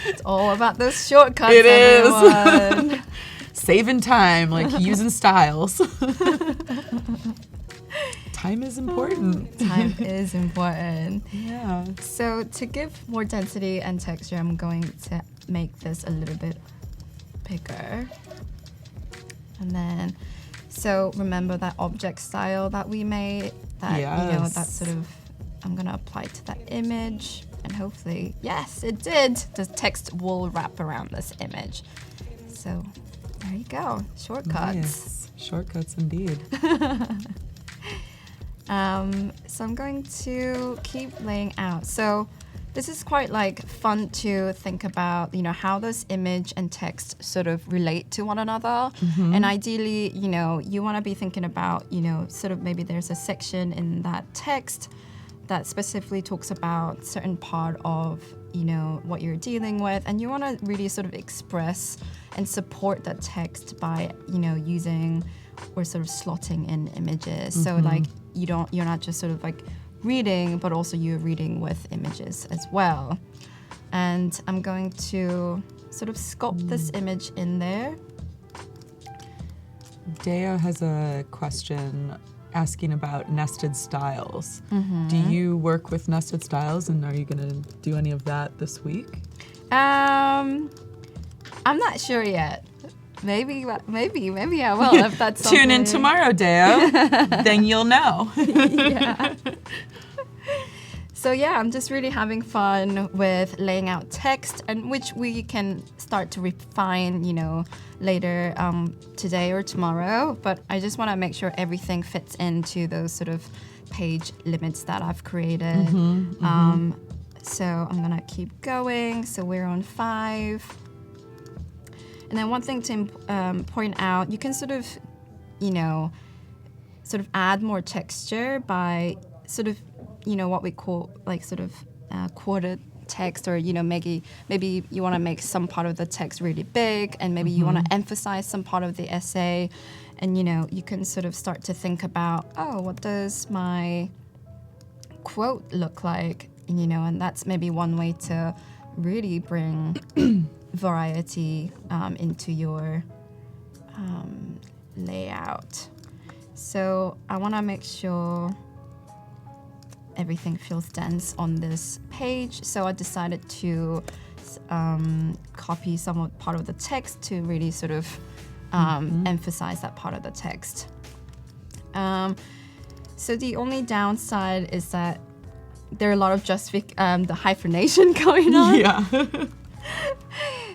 It's all about those shortcuts, It everyone. is. Saving time, like using styles. Time is important. Time is important. Yeah. So to give more density and texture, I'm going to make this a little bit bigger. And then, so remember that object style that we made? That, Yes. that sort of, I'm gonna apply to that image. And hopefully, yes, it did. The text will wrap around this image. So there you go, shortcuts. Nice. Shortcuts indeed. So I'm going to keep laying out. So this is quite like fun to think about, how those image and text sort of relate to one another. Mm-hmm. And ideally, you want to be thinking about, sort of maybe there's a section in that text that specifically talks about certain part of, what you're dealing with. And you want to really sort of express and support that text by, using or sort of slotting in images. Mm-hmm. So like you're not just sort of like reading, but also you're reading with images as well. And I'm going to sort of sculpt this image in there. Deo has a question asking about nested styles. Mm-hmm. Do you work with nested styles, and are you going to do any of that this week? I'm not sure yet. Maybe I will if that's Tune in something. tomorrow, Deo. Then you'll know. Yeah. So yeah, I'm just really having fun with laying out text, and which we can start to refine, later today or tomorrow. But I just want to make sure everything fits into those sort of page limits that I've created. So I'm gonna keep going. So we're on 5. And then one thing to point out, you can sort of add more texture by sort of, what we call like sort of quarter text, or maybe you want to make some part of the text really big, and maybe you want to emphasize some part of the essay, and you can sort of start to think about, oh, what does my quote look like, and that's maybe one way to really bring variety into your layout. So I want to make sure everything feels dense on this page. So I decided to copy some part of the text to really sort of emphasize that part of the text. So the only downside is that there are a lot of the hyphenation going on. Yeah.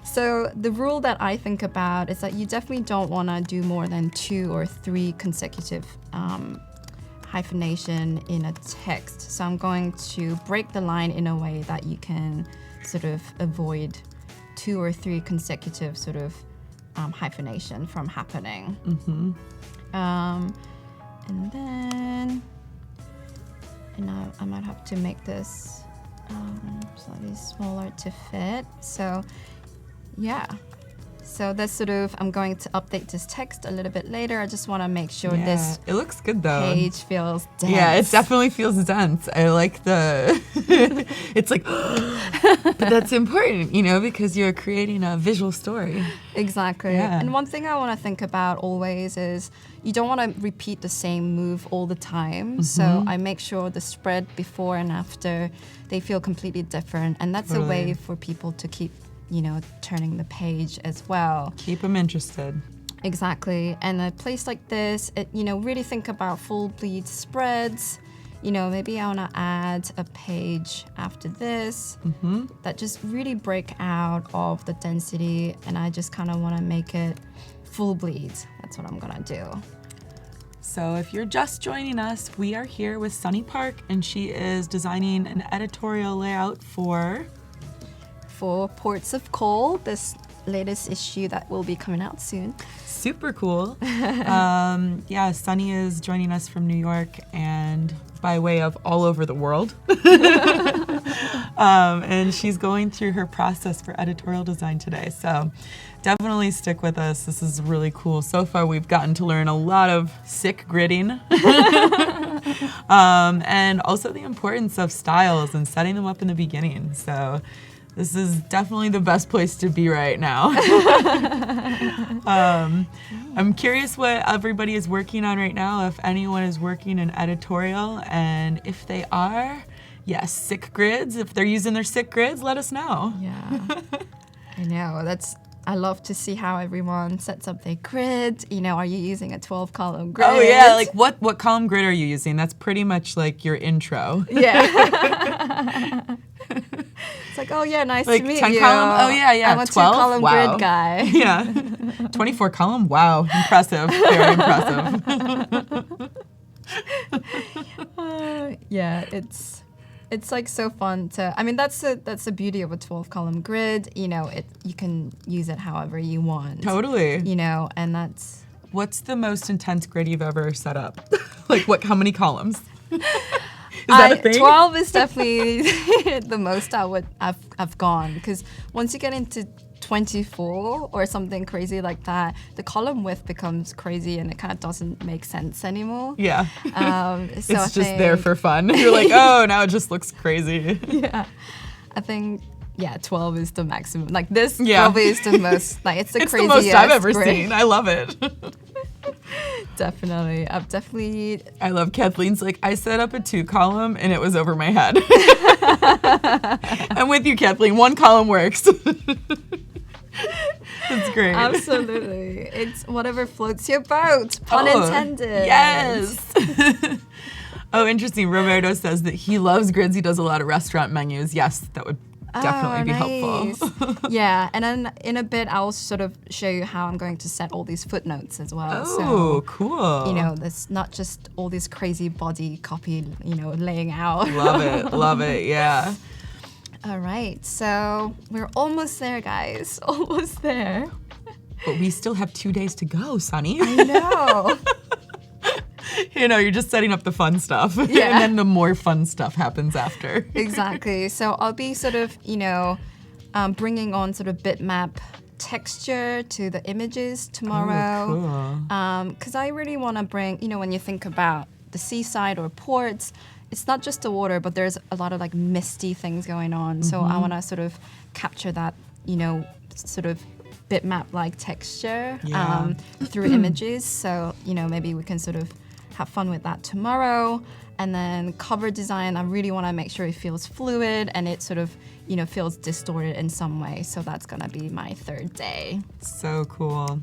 So the rule that I think about is that you definitely don't want to do more than 2 or 3 consecutive hyphenation in a text. So I'm going to break the line in a way that you can sort of avoid 2 or 3 consecutive sort of hyphenation from happening. And then I might have to make this slightly smaller to fit. So yeah. So that's sort of, I'm going to update this text a little bit later. I just want to make sure this it looks good though. page feels dense. Yeah, it definitely feels dense. I like the, it's like, but that's important, because you're creating a visual story. Exactly. Yeah. And one thing I want to think about always is you don't want to repeat the same move all the time. So I make sure the spread before and after, they feel completely different. And that's a way for people to keep turning the page as well. Keep them interested. Exactly. And a place like this, really think about full bleed spreads. Maybe I want to add a page after this that just really break out of the density, and I just kind of want to make it full bleed. That's what I'm going to do. So if you're just joining us, we are here with Sunny Park, and she is designing an editorial layout for Ports of Call, this latest issue that will be coming out soon. Super cool. Sunny is joining us from New York and by way of all over the world. And she's going through her process for editorial design today. So definitely stick with us. This is really cool. So far, we've gotten to learn a lot of sick gridding. And also the importance of styles and setting them up in the beginning. So this is definitely the best place to be right now. I'm curious what everybody is working on right now, if anyone is working in editorial, and if they are, yes, sick grids. If they're using their sick grids, let us know. Yeah, I know. I love to see how everyone sets up their grid. Are you using a 12-column grid? Oh yeah, like what column grid are you using? That's pretty much like your intro. Yeah. It's like, oh yeah, nice to meet 10 you. column? Oh yeah. I'm a 12? 2-column Wow. grid guy. Yeah. 24 column? Wow. Impressive. Very impressive. Yeah, it's like so fun to. I mean, that's the beauty of a 12-column grid. You can use it however you want. Totally. And that's. What's the most intense grid you've ever set up? How many columns? Is that a thing? 12 is definitely the most I've gone, because once you get into 24 or something crazy like that, the column width becomes crazy and it kind of doesn't make sense anymore. Yeah. So it's just there for fun. You're like, oh, now it just looks crazy. Yeah. I think 12 is the maximum. Like this probably is the most, it's the it's craziest. It's the most I've ever grid. seen. I love it. Definitely. I love Kathleen's I set up a 2-column and it was over my head. I'm with you, Kathleen. 1 column works. That's great. Absolutely. It's whatever floats your boat. Pun intended. Yes. Oh, interesting. Roberto says that he loves grids. He does a lot of restaurant menus. Yes, that would definitely be helpful. Yeah, and then in a bit, I'll sort of show you how I'm going to set all these footnotes as well. Oh, cool. You know, there's not just all this crazy body copy, you know, laying out. Love it, yeah. All right, so we're almost there, guys. Almost there. But we still have 2 days to go, Sunny. I know. You know, you're just setting up the fun stuff. Yeah. And then the more fun stuff happens after. Exactly. So I'll be sort of, you know, bringing on sort of bitmap texture to the images tomorrow. Oh, cool. Because I really want to bring, you know, when you think about the seaside or ports, it's not just the water, but there's a lot of like misty things going on. So I want to sort of capture that, you know, sort of bitmap-like texture through images. So, you know, maybe we can sort of have fun with that tomorrow. And then cover design, I really want to make sure it feels fluid and it sort of, you know, feels distorted in some way. So that's going to be my third day. So cool.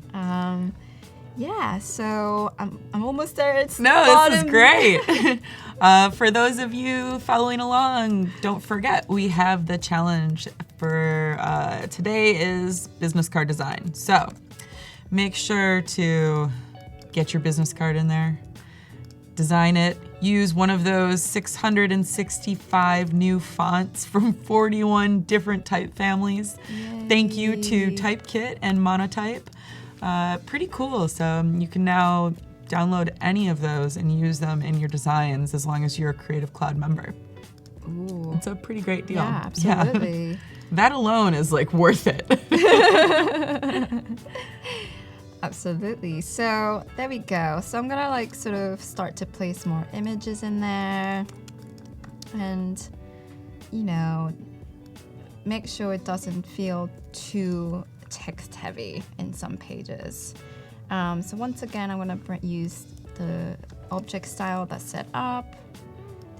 Yeah, so I'm almost there. It's This is great. For those of you following along, don't forget we have the challenge for today is business card design. So make sure to get your business card in there, design it, use one of those 665 new fonts from 41 different type families. Yay. Thank you to Typekit and Monotype. Pretty cool. So you can now download any of those and use them in your designs as long as you're a Creative Cloud member. Ooh. It's a pretty great deal. Yeah, absolutely. Yeah. That alone is like worth it. Absolutely. So there we go. So I'm gonna like sort of start to place more images in there and, you know, make sure it doesn't feel too text heavy in some pages. So once again, I'm gonna use the object style that's set up.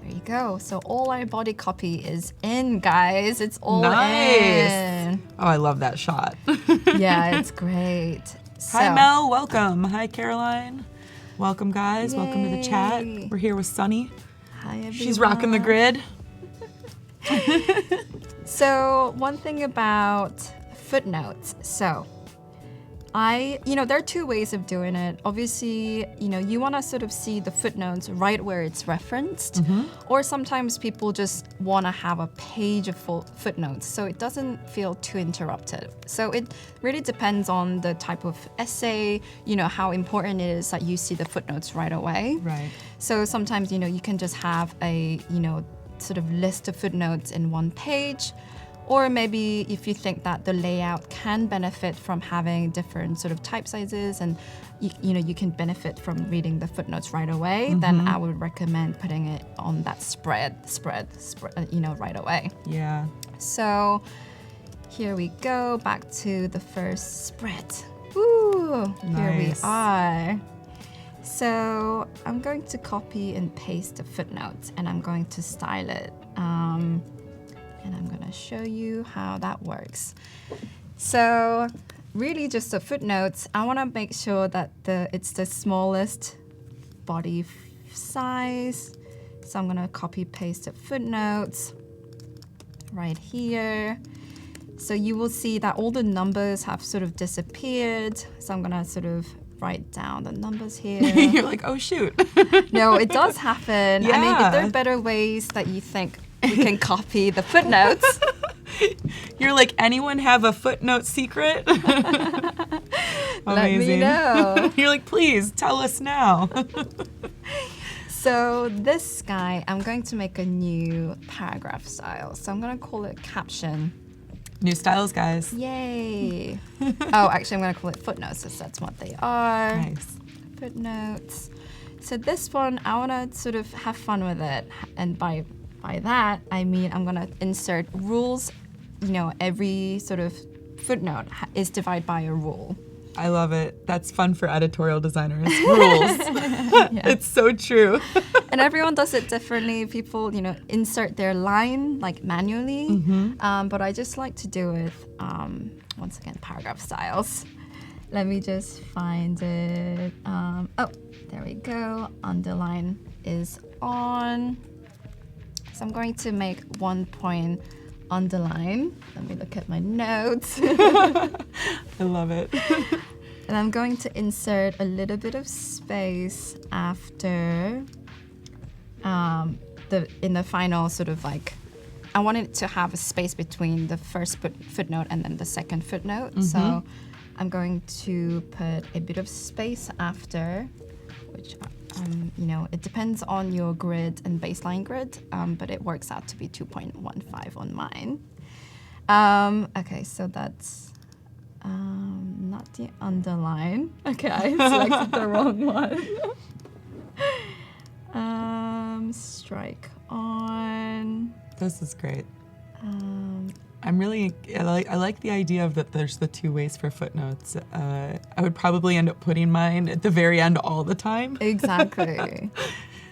There you go. So all our body copy is in, guys. It's all in. Oh, I love that shot. Yeah, it's great. Hi, Mel. Welcome. Hi, Caroline. Welcome, guys. Yay. Welcome to the chat. We're here with Sunny. Hi, everyone. She's rocking the grid. So one thing about footnotes. So there are two ways of doing it. Obviously, you want to sort of see the footnotes right where it's referenced, or sometimes people just want to have a page of full footnotes so it doesn't feel too interrupted. So it really depends on the type of essay, how important it is that you see the footnotes right away. Right. So sometimes, you can just have a, sort of list of footnotes in one page. Or maybe if you think that the layout can benefit from having different sort of type sizes and you can benefit from reading the footnotes right away, then I would recommend putting it on that spread, right away. Yeah. So here we go, back to the first spread. Woo! Nice. Here we are. So I'm going to copy and paste the footnotes and I'm going to style it. And I'm going to show you how that works. So really just the footnotes, I want to make sure that it's the smallest body size. So I'm going to copy paste the footnotes right here. So you will see that all the numbers have sort of disappeared. So I'm going to sort of write down the numbers here. You're like, oh shoot. No, it does happen. Yeah. I mean, if there are better ways that you think we can copy the footnotes. You're like, anyone have a footnote secret? Let me know. You're like, please tell us now. So this guy, I'm going to make a new paragraph style. So I'm going to call it caption. New styles, guys. Yay. Oh, actually, I'm going to call it footnotes, since that's what they are. Nice. Footnotes. So this one, I want to sort of have fun with it. And by that, I mean I'm going to insert rules. Every sort of footnote is divided by a rule. I love it. That's fun for editorial designers. Rules. Yeah. It's so true. And everyone does it differently. People, insert their line like manually. But I just like to do it once again, paragraph styles. Let me just find it. Oh, there we go. Underline is on. So I'm going to make 1 point underline. Let me look at my notes. I love it. And I'm going to insert a little bit of space after in the final sort of like, I wanted to have a space between the first footnote and then the second footnote. Mm-hmm. So I'm going to put a bit of space after, which, it depends on your grid and baseline grid, but it works out to be 2.15 on mine. Okay, so that's not the underline. Okay, I selected the wrong one. Strike on. This is great. I like the idea of that there's the two ways for footnotes. I would probably end up putting mine at the very end all the time. Exactly.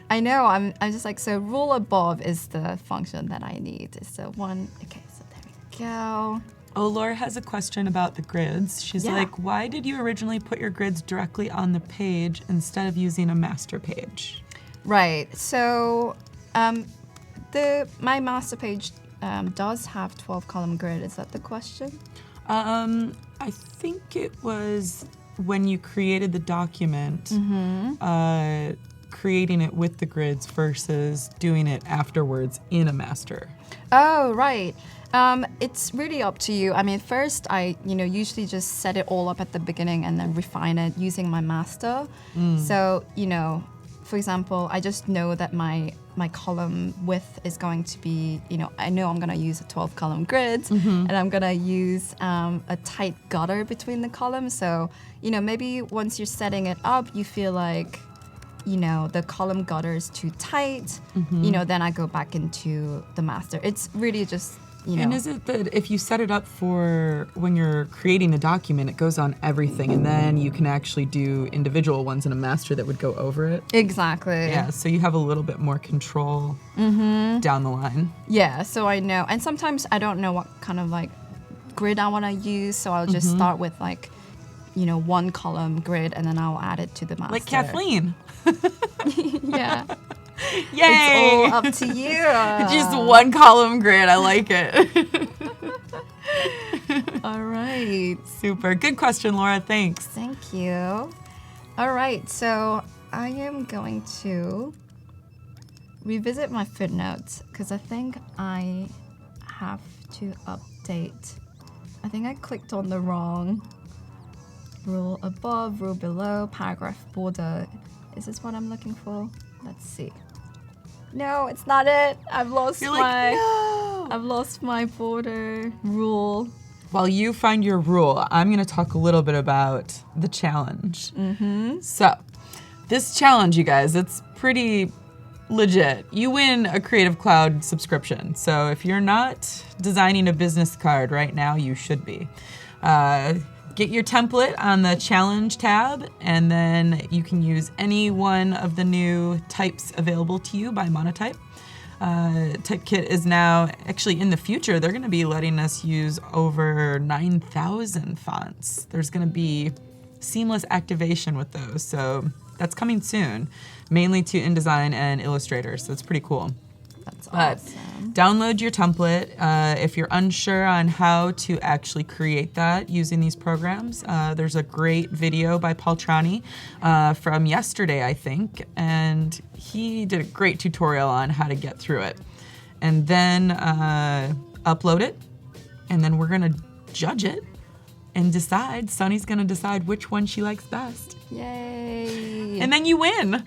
I know, I'm just like, so rule above is the function that I need. It's the one, okay, so there we go. Oh, Laura has a question about the grids. She's like, why did you originally put your grids directly on the page instead of using a master page? Right, so my master page does have 12-column grid. Is that the question? I think it was when you created the document, creating it with the grids versus doing it afterwards in a master. Oh, right. It's really up to you. I mean, first I, usually just set it all up at the beginning and then refine it using my master. So, for example, I just know that my column width is going to be, I know I'm going to use a 12-column grid, and I'm going to use a tight gutter between the columns. So, maybe once you're setting it up, you feel like, the column gutter is too tight, then I go back into the master. It's really just, And is it that if you set it up for when you're creating the document, it goes on everything, and then you can actually do individual ones in a master that would go over it? Exactly. Yeah, so you have a little bit more control down the line. Yeah, so I know. And sometimes I don't know what kind of like grid I want to use, so I'll just start with like, 1 column grid, and then I'll add it to the master. Like Kathleen. Yeah. Yay! It's all up to you. Just 1 column grid. I like it. All right. Super. Good question, Laura. Thanks. Thank you. All right. So I am going to revisit my footnotes because I think I have to update. I think I clicked on the wrong rule above, rule below, paragraph border. Is this what I'm looking for? Let's see. No, it's not it. I've lost I've lost my border rule. While you find your rule, I'm going to talk a little bit about the challenge. So, this challenge, you guys, it's pretty legit. You win a Creative Cloud subscription. So, if you're not designing a business card right now, you should be. Get your template on the challenge tab, and then you can use any one of the new types available to you by Monotype. Typekit is now, actually in the future, they're going to be letting us use over 9,000 fonts. There's going to be seamless activation with those, so that's coming soon, mainly to InDesign and Illustrator, so it's pretty cool. That's awesome. Download your template. If you're unsure on how to actually create that using these programs, there's a great video by Paul Trani from yesterday, I think, and he did a great tutorial on how to get through it. And then upload it, and then we're going to judge it and decide. Sunny's going to decide which one she likes best. Yay! And then you win.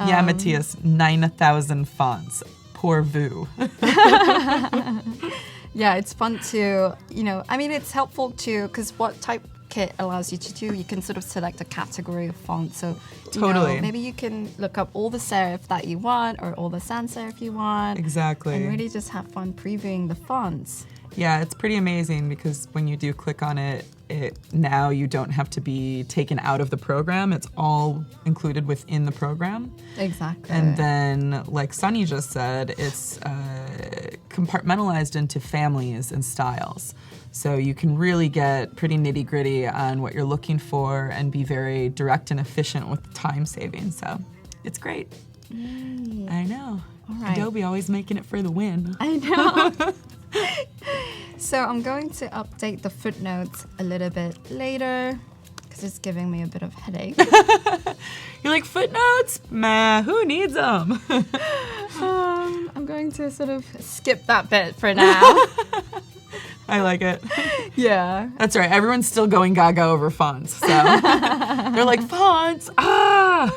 Yeah, Matthias, 9,000 fonts. Poor Vu. Yeah, it's fun to, it's helpful too, because what Typekit allows you to do, you can sort of select a category of font. So, maybe you can look up all the serif that you want or all the sans serif you want. Exactly. And really just have fun previewing the fonts. Yeah, it's pretty amazing because when you do click on it, now you don't have to be taken out of the program. It's all included within the program. Exactly. And then, like Sunny just said, it's compartmentalized into families and styles. So you can really get pretty nitty gritty on what you're looking for and be very direct and efficient with time saving. So it's great. Yay. I know. All right. Adobe always making it for the win. I know. So I'm going to update the footnotes a little bit later because it's giving me a bit of headache. You're like, footnotes? Meh, who needs them? I'm going to sort of skip that bit for now. I like it. Yeah. That's right. Everyone's still going gaga over fonts. So they're like, fonts, ah!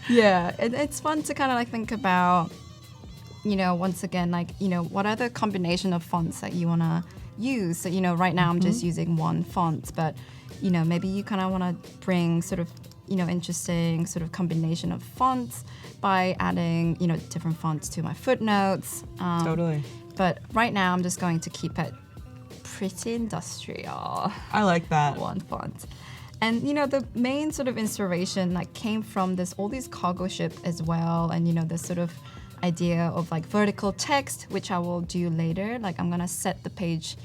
Yeah. It's fun to kind of like think about, once again, like, what are the combination of fonts that you want to use? So, right now I'm just using one font, but, maybe you kind of want to bring sort of, interesting sort of combination of fonts by adding, different fonts to my footnotes. Totally. But right now I'm just going to keep it pretty industrial. I like that. One font. And the main sort of inspiration like came from all these cargo ship as well, and this sort of idea of like vertical text, which I will do later. Like I'm gonna set the page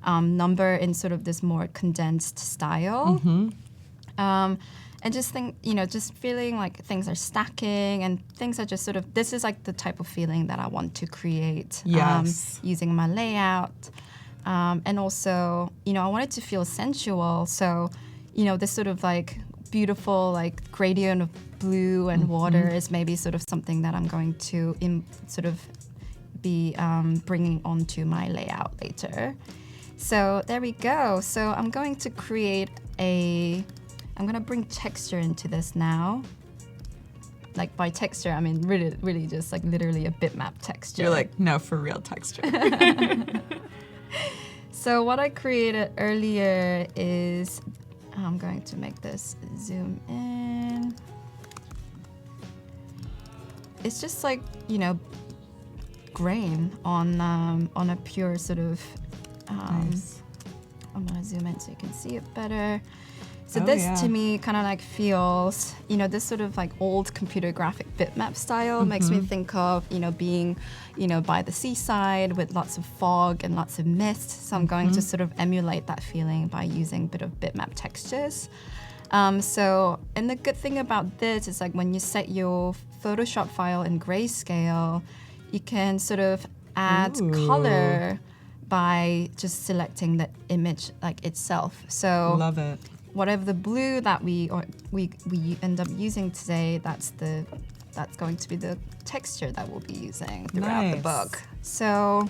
number in sort of this more condensed style. And just think, just feeling like things are stacking and things are just sort of, this is like the type of feeling that I want to create using my layout. And also, I want it to feel sensual. So, this sort of like beautiful like gradient of blue and water is maybe sort of something that I'm going to sort of be bringing onto my layout later. So there we go. So I'm going to create I'm going to bring texture into this now. Like by texture, I mean really, really just like literally a bitmap texture. You're like, no, for real texture. So what I created earlier is, I'm going to make this zoom in. It's just like, grain on a pure sort of, Nice. I'm gonna zoom in so you can see it better. So this to me kind of like feels, this sort of like old computer graphic bitmap style makes me think of, being, by the seaside with lots of fog and lots of mist. So I'm going to sort of emulate that feeling by using a bit of bitmap textures. And the good thing about this is like when you set your Photoshop file in grayscale, you can sort of add color by just selecting the image like itself. So love it. Whatever the blue that we end up using today, that's going to be the texture that we'll be using throughout the book. So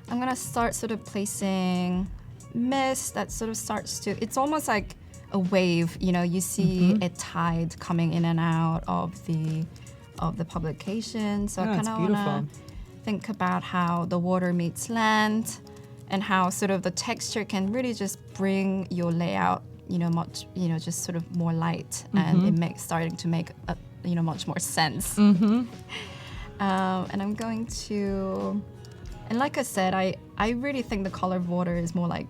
I'm gonna start sort of placing mist that sort of starts to, it's almost like a wave, you see a tide coming in and out of the publication. So I kind of wanna think about how the water meets land, and how sort of the texture can really just bring your layout, much, just sort of more light, and it starting to make, much more sense. And I'm going to, and like I said, I really think the color of water is more like,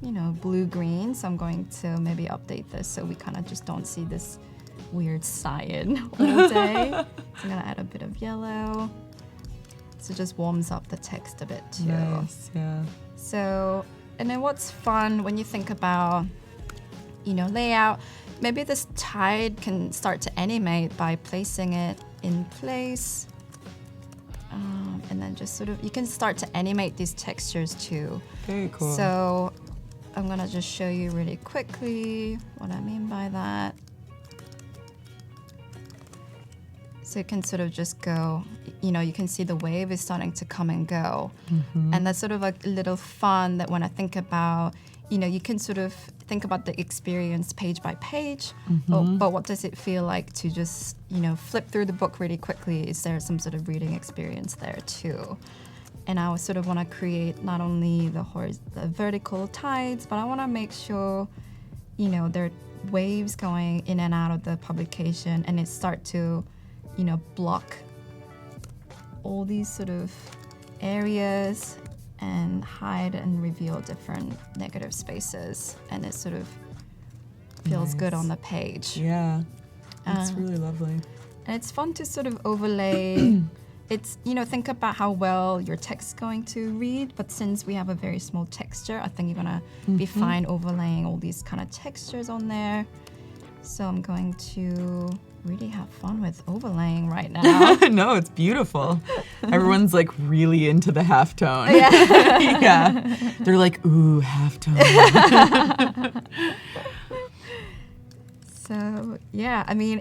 blue-green. So I'm going to maybe update this so we kind of just don't see this weird cyan all day. So I'm gonna add a bit of yellow. So it just warms up the text a bit too. Nice, yeah. So, and then what's fun when you think about, layout, maybe this tide can start to animate by placing it in place. And then just sort of, you can start to animate these textures too. Very cool. So I'm gonna just show you really quickly what I mean by that. So you can sort of just go, you can see the wave is starting to come and go. And that's sort of like a little fun that when I think about, you can sort of think about the experience page by page, but what does it feel like to just, flip through the book really quickly? Is there some sort of reading experience there too? And I sort of want to create not only the vertical tides, but I want to make sure, there are waves going in and out of the publication, and it start to, block all these sort of areas and hide and reveal different negative spaces, and it sort of feels good on the page. Yeah, it's really lovely. And it's fun to sort of overlay. it's, think about how well your text is going to read. But since we have a very small texture, I think you're going to be fine overlaying all these kind of textures on there. So I'm going to really have fun with overlaying right now. No, it's beautiful. Everyone's like really into the halftone. Yeah. Yeah. They're like, ooh, halftone. So, yeah, I mean,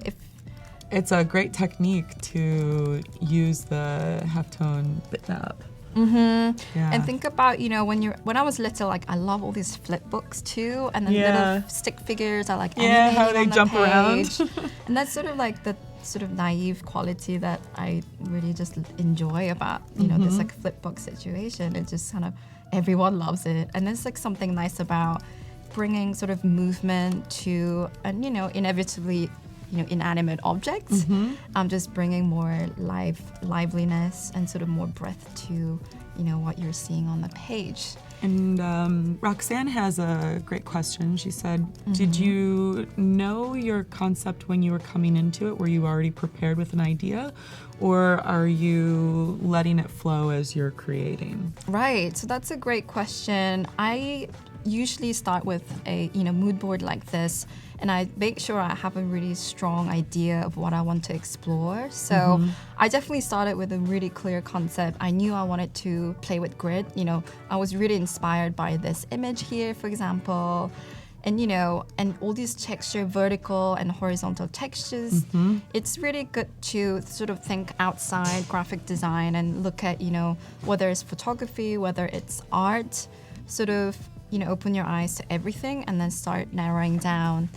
it's a great technique to use the halftone bitmap. Yeah. And think about, when I was little, like I love all these flip books too, and then little stick figures are like animating how they on the jump page. around. And that's sort of like the sort of naive quality that I really just enjoy about, this like flip book situation. It just kind of, everyone loves it. And there's like something nice about bringing sort of movement to, and inevitably, inanimate objects. Just bringing more liveliness and sort of more breadth to, what you're seeing on the page. And Roxanne has a great question. She said, did you know your concept when you were coming into it? Were you already prepared with an idea? Or are you letting it flow as you're creating? Right, so that's a great question. I usually start with a mood board like this, and I make sure I have a really strong idea of what I want to explore. So I definitely started with a really clear concept. I knew I wanted to play with grid. I was really inspired by this image here, for example. And and all these texture, vertical and horizontal textures, it's really good to sort of think outside graphic design and look at, whether it's photography, whether it's art, sort of, open your eyes to everything and then start narrowing down.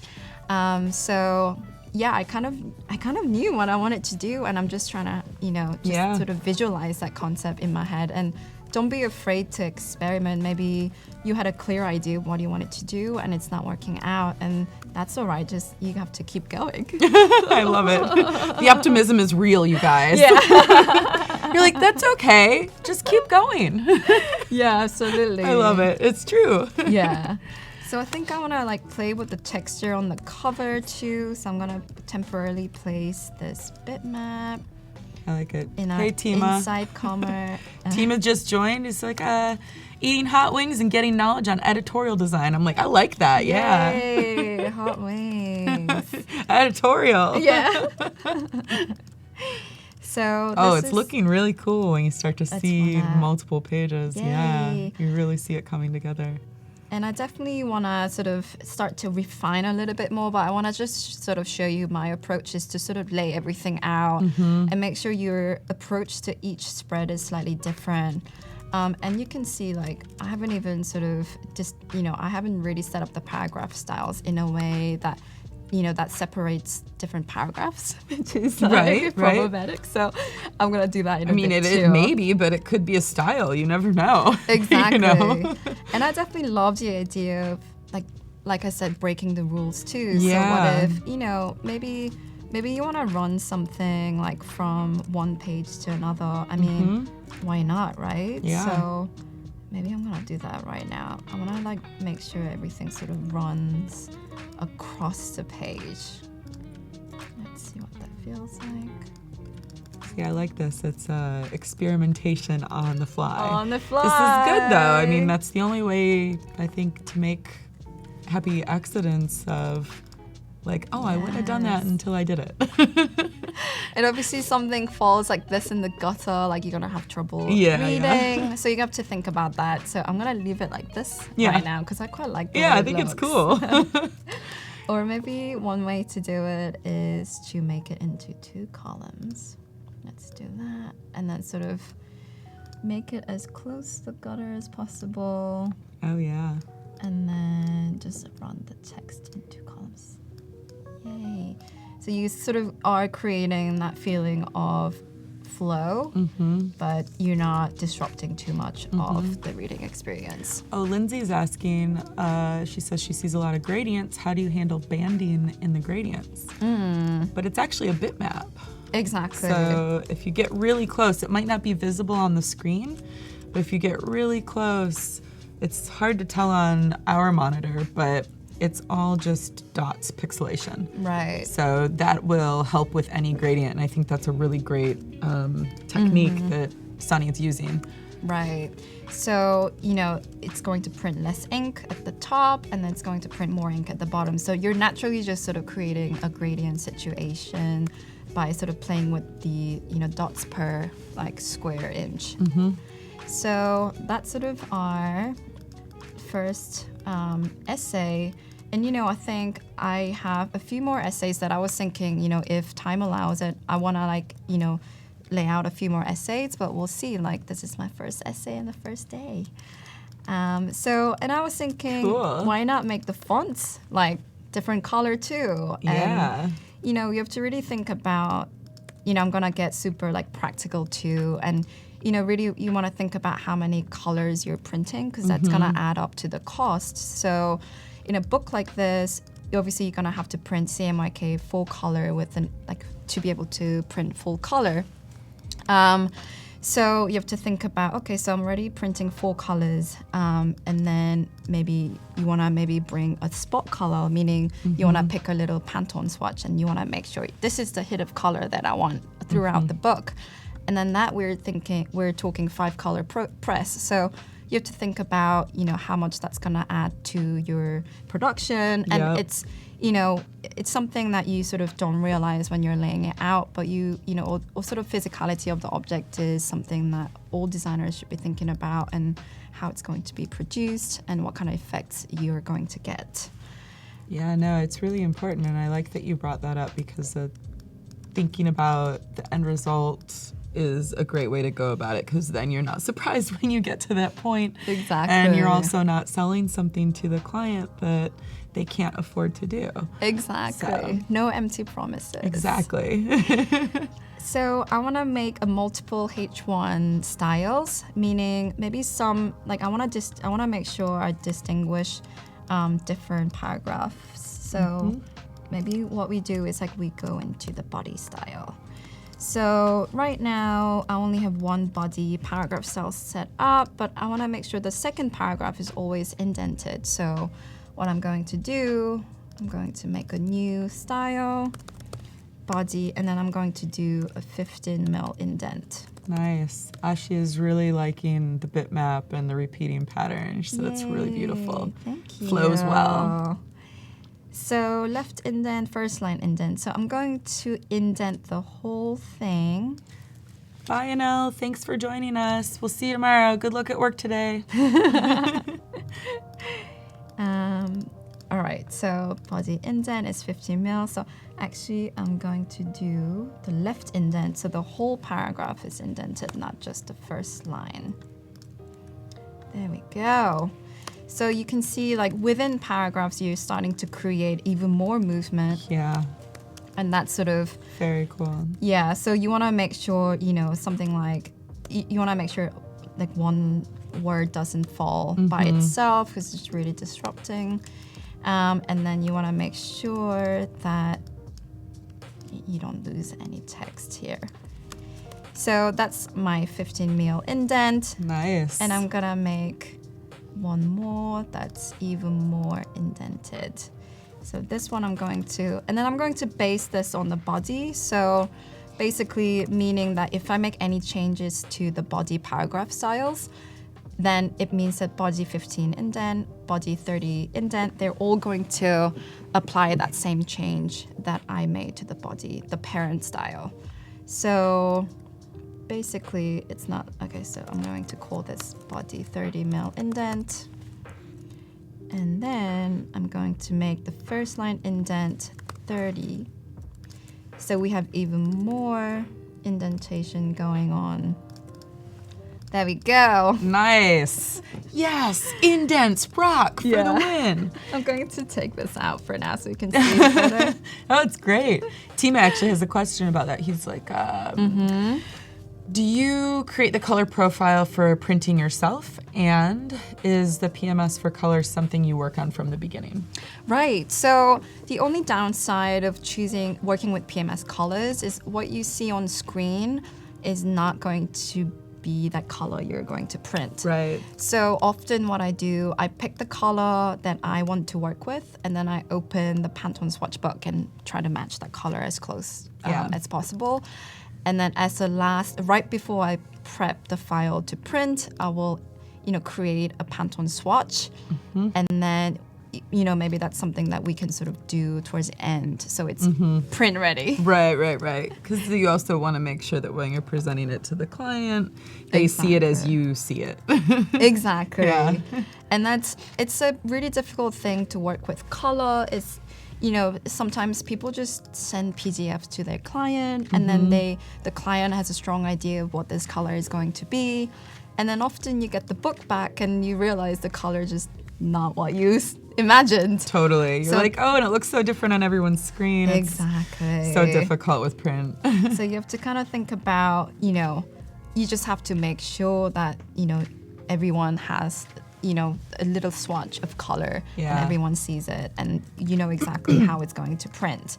So yeah, I kind of knew what I wanted to do, and I'm just trying to, sort of visualize that concept in my head. And don't be afraid to experiment. Maybe you had a clear idea of what you wanted to do and it's not working out, and that's all right. Just, you have to keep going. I love it. The optimism is real, you guys. Yeah. You're like, that's okay. Just keep going. Yeah, absolutely. I love it. It's true. Yeah. So I think I want to like play with the texture on the cover too. So I'm going to temporarily place this bitmap. I like it. In hey, our Tima. inside comma. Tima just joined. It's like eating hot wings and getting knowledge on editorial design. I'm like, I like that. Yeah. Yay, hot wings. Editorial. Yeah. So it's looking really cool when you start to see multiple pages. Yay. Yeah, you really see it coming together. And I definitely want to sort of start to refine a little bit more, but I want to just sort of show you my approach is to sort of lay everything out and make sure your approach to each spread is slightly different. And you can see, like, I haven't even sort of just, I haven't really set up the paragraph styles in a way that, that separates different paragraphs, which is like problematic. So I'm going to do that in a bit it too. is maybe, but it could be a style. You never know. Exactly. And I definitely love the idea of, like I said, breaking the rules too. Yeah. So what if, maybe you want to run something like from one page to another. I mean, why not, right? Yeah. So maybe I'm going to do that right now. I want to make sure everything sort of runs across the page. Let's see what that feels like. Yeah, I like this. It's experimentation on the fly. On the fly. This is good, though. I mean, that's the only way, I think, to make happy accidents of, like, I wouldn't have done that until I did it. And obviously something falls like this in the gutter, like you're going to have trouble reading. Yeah. So you have to think about that. So I'm going to leave it like this right now because I quite like the way I it think looks. it's cool. Or maybe one way to do it is to make it into 2 columns. Let's do that. And then sort of make it as close to the gutter as possible. Oh, yeah. And then just run the text in 2 columns. Yay. So you sort of are creating that feeling of flow, but you're not disrupting too much of the reading experience. Oh, Lindsay's asking, she says she sees a lot of gradients. How do you handle banding in the gradients? But it's actually a bitmap. Exactly. So if you get really close, it might not be visible on the screen, but if you get really close, it's hard to tell on our monitor, but it's all just dots pixelation. Right. So that will help with any gradient, and I think that's a really great technique that Sunny is using. Right. So, you know, it's going to print less ink at the top, and then it's going to print more ink at the bottom. So you're naturally just sort of creating a gradient situation by sort of playing with the, you know, dots per like square inch. So that's sort of our first essay. And, you know, I think I have a few more essays that I was thinking, you know, if time allows it, I want to like, you know, lay out a few more essays, but we'll see. Like, this is my first essay in the first day. So, and I was thinking, why not make the fonts like different color too? Yeah. And, you know, you have to really think about, you know, I'm gonna get super like practical too, and you know, really you want to think about how many colors you're printing, because that's gonna add up to the cost. So, in a book like this, obviously you're gonna have to print CMYK full color with an like to be able to print full color. So you have to think about, okay, so I'm already printing 4 colors, and then maybe you want to maybe bring a spot color, meaning you want to pick a little Pantone swatch and you want to make sure this is the hit of color that I want throughout the book. And then that we're talking 5 color press. So you have to think about, you know, how much that's going to add to your production. And it's, you know, it's something that you sort of don't realize when you're laying it out, but you know, or sort of physicality of the object is something that all designers should be thinking about, and how it's going to be produced and what kind of effects you're going to get. Yeah, no, it's really important, and I like that you brought that up, because thinking about the end result is a great way to go about it, because then you're not surprised when you get to that point. Exactly. And you're also not selling something to the client that they can't afford to do. Exactly. So. No empty promises. Exactly. So I want to make a multiple H1 styles, meaning maybe some, like I want to make sure I distinguish different paragraphs. So maybe what we do is like we go into the body style. So right now I only have one body paragraph style set up, but I want to make sure the second paragraph is always indented. So what I'm going to do, I'm going to make a new style, body, and then I'm going to do a 15 mil indent. Nice. Ashi is really liking the bitmap and the repeating pattern, so that's really beautiful. Thank you. Flows well. So left indent, first line indent. So I'm going to indent the whole thing. Bye, Anel. Thanks for joining us. We'll see you tomorrow. Good luck at work today. All right, so body indent is 15 mil. So actually I'm going to do the left indent. So the whole paragraph is indented, not just the first line. There we go. So you can see like within paragraphs, you're starting to create even more movement. Yeah. And that's sort of... Very cool. Yeah, so you want to make sure, you know, something like, you want to make sure like one word doesn't fall by itself, because it's really disrupting. And then you want to make sure that you don't lose any text here. So that's my 15 mil indent. Nice. And I'm gonna make one more that's even more indented. So this one I'm going to, and then I'm going to base this on the body. So basically meaning that if I make any changes to the body paragraph styles, then it means that body 15 indent, body 30 indent, they're all going to apply that same change that I made to the body, the parent style. So basically it's not, okay, so I'm going to call this body 30 mil indent. And then I'm going to make the first line indent 30. So we have even more indentation going on. There we go. Nice. Yes, indents rock for the win. I'm going to take this out for now so you can see it better. Oh, it's great. Tima actually has a question about that. He's like, do you create the color profile for printing yourself? And is the PMS for color something you work on from the beginning? Right. So the only downside of working with PMS colors is what you see on screen is not going to be that color you're going to print. Right. So often what I do, I pick the color that I want to work with, and then I open the Pantone swatch book and try to match that color as close as possible. And then as a last, right before I prep the file to print, I will, create a Pantone swatch, and then maybe that's something that we can sort of do towards the end, so it's print ready. Right. Because you also want to make sure that when you're presenting it to the client, they see it as you see it. Exactly. Yeah. And it's a really difficult thing to work with. Color is, sometimes people just send PDFs to their client, and then the client has a strong idea of what this color is going to be. And then often you get the book back and you realize the color is just not what you imagined. Totally. You're like, oh, and it looks so different on everyone's screen. Exactly. It's so difficult with print. So you have to kind of think about, you just have to make sure that, everyone has, a little swatch of color and everyone sees it and you know exactly how it's going to print.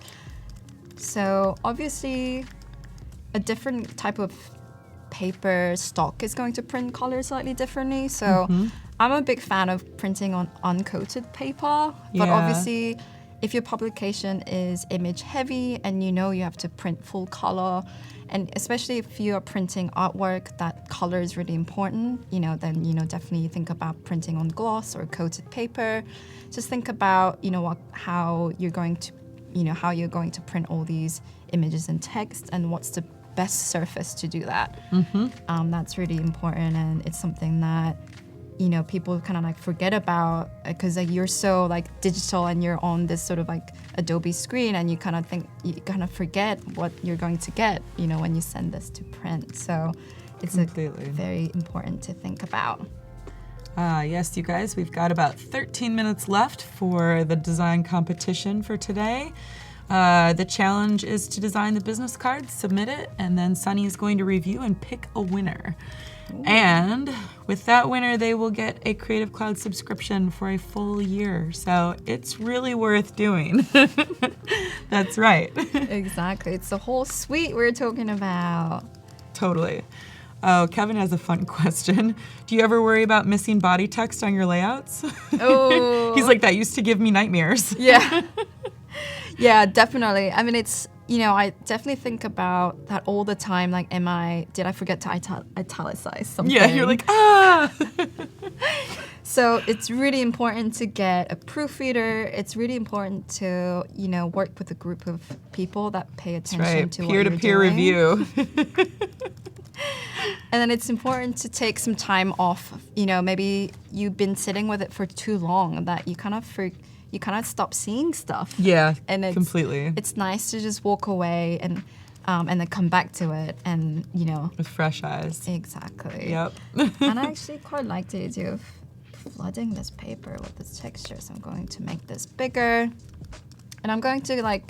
So obviously a different type of paper stock is going to print color slightly differently. So I'm a big fan of printing on uncoated paper, but obviously if your publication is image heavy and you have to print full color, and especially if you are printing artwork that color is really important, then definitely think about printing on gloss or coated paper. Just think about how you're going to print all these images and text, and what's the best surface to do that. That's really important, and it's something that people kind of like forget about, because like you're so like digital and you're on this sort of like Adobe screen, and you kind of forget what you're going to get when you send this to print. So it's very important to think about. Yes, you guys, we've got about 13 minutes left for the design competition for today. The challenge is to design the business card, submit it, and then Sunny is going to review and pick a winner. Ooh. And with that winner, they will get a Creative Cloud subscription for a full year. So it's really worth doing. That's right. Exactly. It's the whole suite we're talking about. Totally. Oh, Kevin has a fun question. Do you ever worry about missing body text on your layouts? Oh. He's like, that used to give me nightmares. Yeah. Yeah, definitely. I mean, it's, I definitely think about that all the time. Like, did I forget to italicize something? Yeah, you're like, ah! So it's really important to get a proofreader. It's really important to, work with a group of people that pay attention to what you're doing. Peer-to-peer review. And then it's important to take some time off. Maybe you've been sitting with it for too long that you kind of stop seeing stuff. Yeah, and completely. It's nice to just walk away and then come back to it, and with fresh eyes. Exactly. Yep. And I actually quite like the idea of flooding this paper with this texture, so I'm going to make this bigger, and I'm going to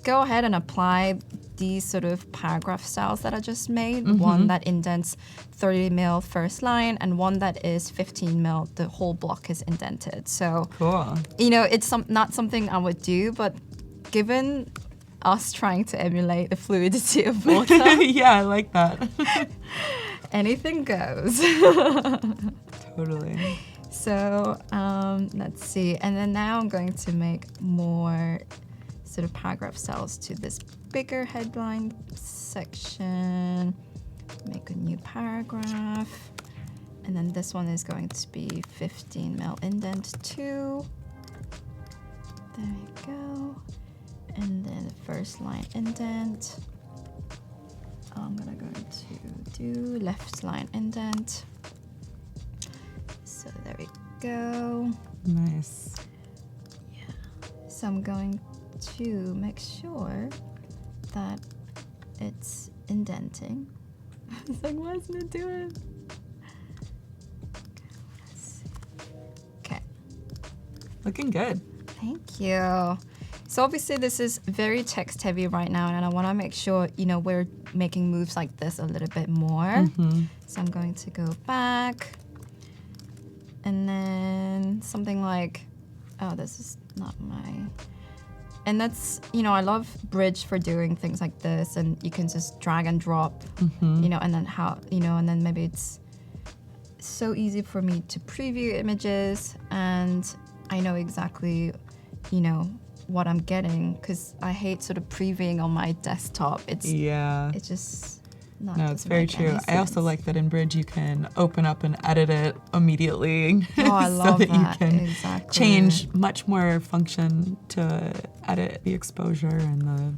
go ahead and apply these sort of paragraph styles that I just made. One that indents 30 mil first line, and one that is 15 mil. The whole block is indented. So cool. It's not something I would do, but given us trying to emulate the fluidity of water, yeah, I like that. anything goes. Totally. So let's see, and then now I'm going to make more sort of paragraph styles to this bigger headline section. Make a new paragraph, and then this one is going to be 15 mil indent 2. There you go. And then first line indent. I'm going to do left line indent. So there we go. Nice. Yeah. So I'm going to make sure that it's indenting. It's like, why isn't it doing? Okay. Looking good. Thank you. So obviously this is very text heavy right now, and I want to make sure, we're making moves like this a little bit more. So I'm going to go back, and then something like, oh, this is not my And that's, I love Bridge for doing things like this, and you can just drag and drop, and then maybe it's so easy for me to preview images, and I know exactly, what I'm getting, because I hate sort of previewing on my desktop. It's just not. No, it's very true. I also like that in Bridge you can open up and edit it immediately. Oh, I love so that that. You can Exactly. change much more function to edit the exposure and the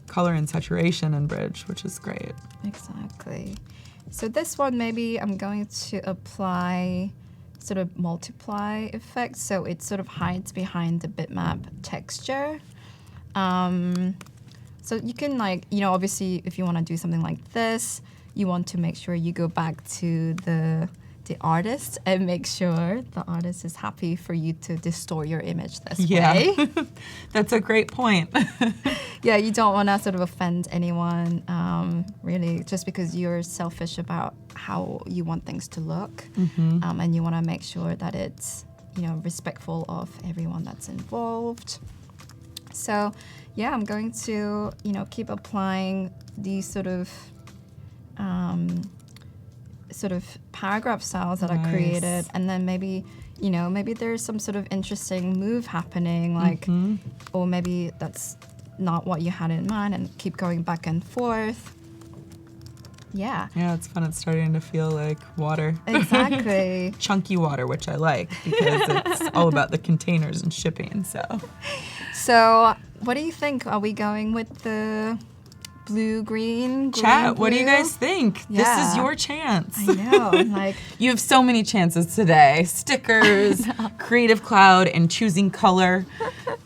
color and saturation in Bridge, which is great. Exactly. So this one, maybe I'm going to apply sort of multiply effect, so it sort of hides behind the bitmap texture. So you can obviously if you want to do something like this, you want to make sure you go back to the artist and make sure the artist is happy for you to distort your image this way. That's a great point. Yeah, you don't want to sort of offend anyone, really, just because you're selfish about how you want things to look, and you want to make sure that it's, respectful of everyone that's involved. So, yeah, I'm going to, keep applying these sort of paragraph styles that I created, and then maybe there's some sort of interesting move happening, like, or maybe that's not what you had in mind, and keep going back and forth. Yeah, it's fun. It's starting to feel like water. Exactly. Chunky water, which I like because it's all about the containers and shipping. So what do you think? Are we going with the blue-green? Chat, blue? What do you guys think? Yeah. This is your chance. I know. You have so many chances today. Stickers, Creative Cloud, and choosing color.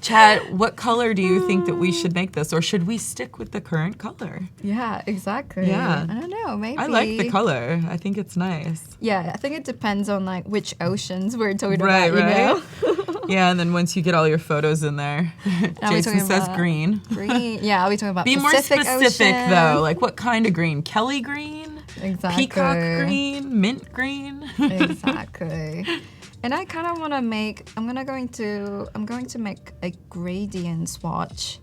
Chat, what color do you think that we should make this? Or should we stick with the current color? Yeah, exactly. Yeah. I don't know, maybe. I like the color. I think it's nice. Yeah, I think it depends on which oceans we're talking about, Right. Yeah, and then once you get all your photos in there, Jason says green. Green. Yeah, are we talking about Be Pacific more specific Ocean? though. Like what kind of green? Kelly green? Exactly. Peacock green? Mint green? Exactly. And I kind of want to make. I'm going to make a gradient swatch,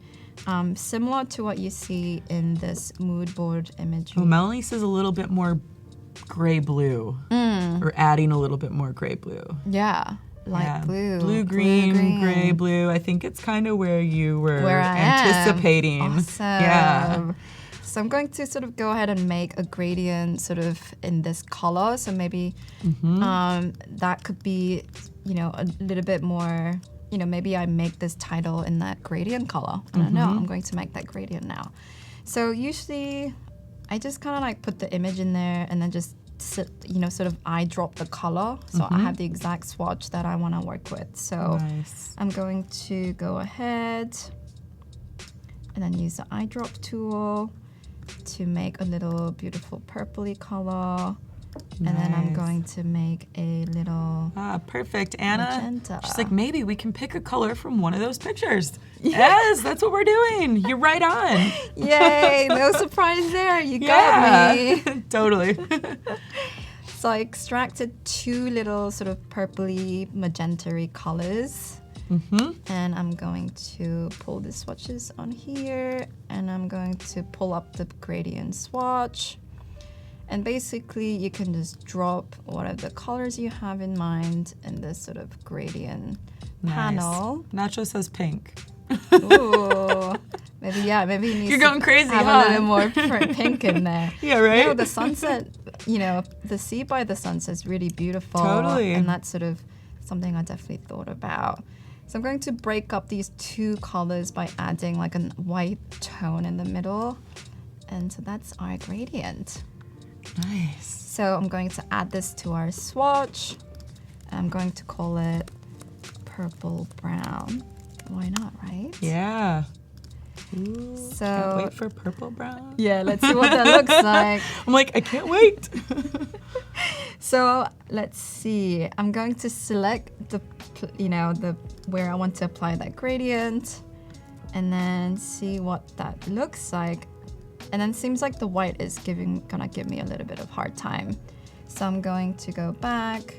similar to what you see in this mood board imagery. Well, Melanie says a little bit more gray blue, or adding a little bit more gray blue. Yeah. Blue. Blue, green, gray, blue. I think it's kind of where you were anticipating. Awesome. Yeah. So I'm going to sort of go ahead and make a gradient sort of in this color. So maybe that could be, a little bit more, maybe I make this title in that gradient color. I don't know. I'm going to make that gradient now. So usually I just kind of put the image in there and then just sort of eye drop the color, so I have the exact swatch that I want to work with. So nice. I'm going to go ahead and then use the eye drop tool to make a little beautiful purpley color. And then I'm going to make a little perfect, Anna. magenta. She's like, maybe we can pick a color from one of those pictures. Yes, that's what we're doing. You're right on. Yay, no surprise there. You got me. Totally. So I extracted two little sort of purpley magenta-y colors. And I'm going to pull the swatches on here, and I'm going to pull up the gradient swatch. And basically, you can just drop whatever colors you have in mind in this sort of gradient panel. Nacho says pink. Ooh, maybe it needs You're going crazy, have a little more pink in there. Yeah, right? No, the sunset, the sea by the sunset is really beautiful. Totally. And that's sort of something I definitely thought about. So I'm going to break up these two colors by adding a white tone in the middle. And so that's our gradient. Nice. So I'm going to add this to our swatch. I'm going to call it purple brown. Why not, right? Yeah. Ooh, So can't wait for purple brown. Yeah, let's see what that looks like. I'm like, I can't wait. So let's see. I'm going to select the where I want to apply that gradient, and then see what that looks like. And then it seems like the white is gonna give me a little bit of hard time. So I'm going to go back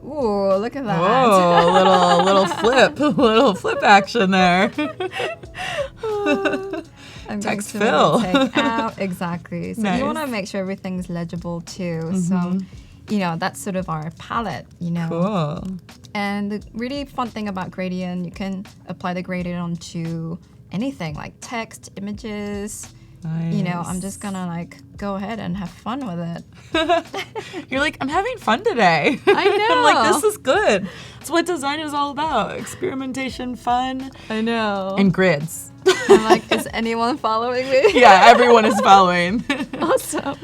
Ooh, look at that. Whoa, little flip action there. I'm Text going to fill. take out, exactly. So Nice. you want to make sure everything's legible too. So, that's sort of our palette. Cool. And the really fun thing about gradient, you can apply the gradient onto anything like text, images. Nice. I'm just gonna like go ahead and have fun with it. You're like, I'm having fun today. I know. I'm like, this is good. That's what design is all about. Experimentation, fun. I know. And grids. I'm like, is anyone following me? Yeah, everyone is following. Awesome.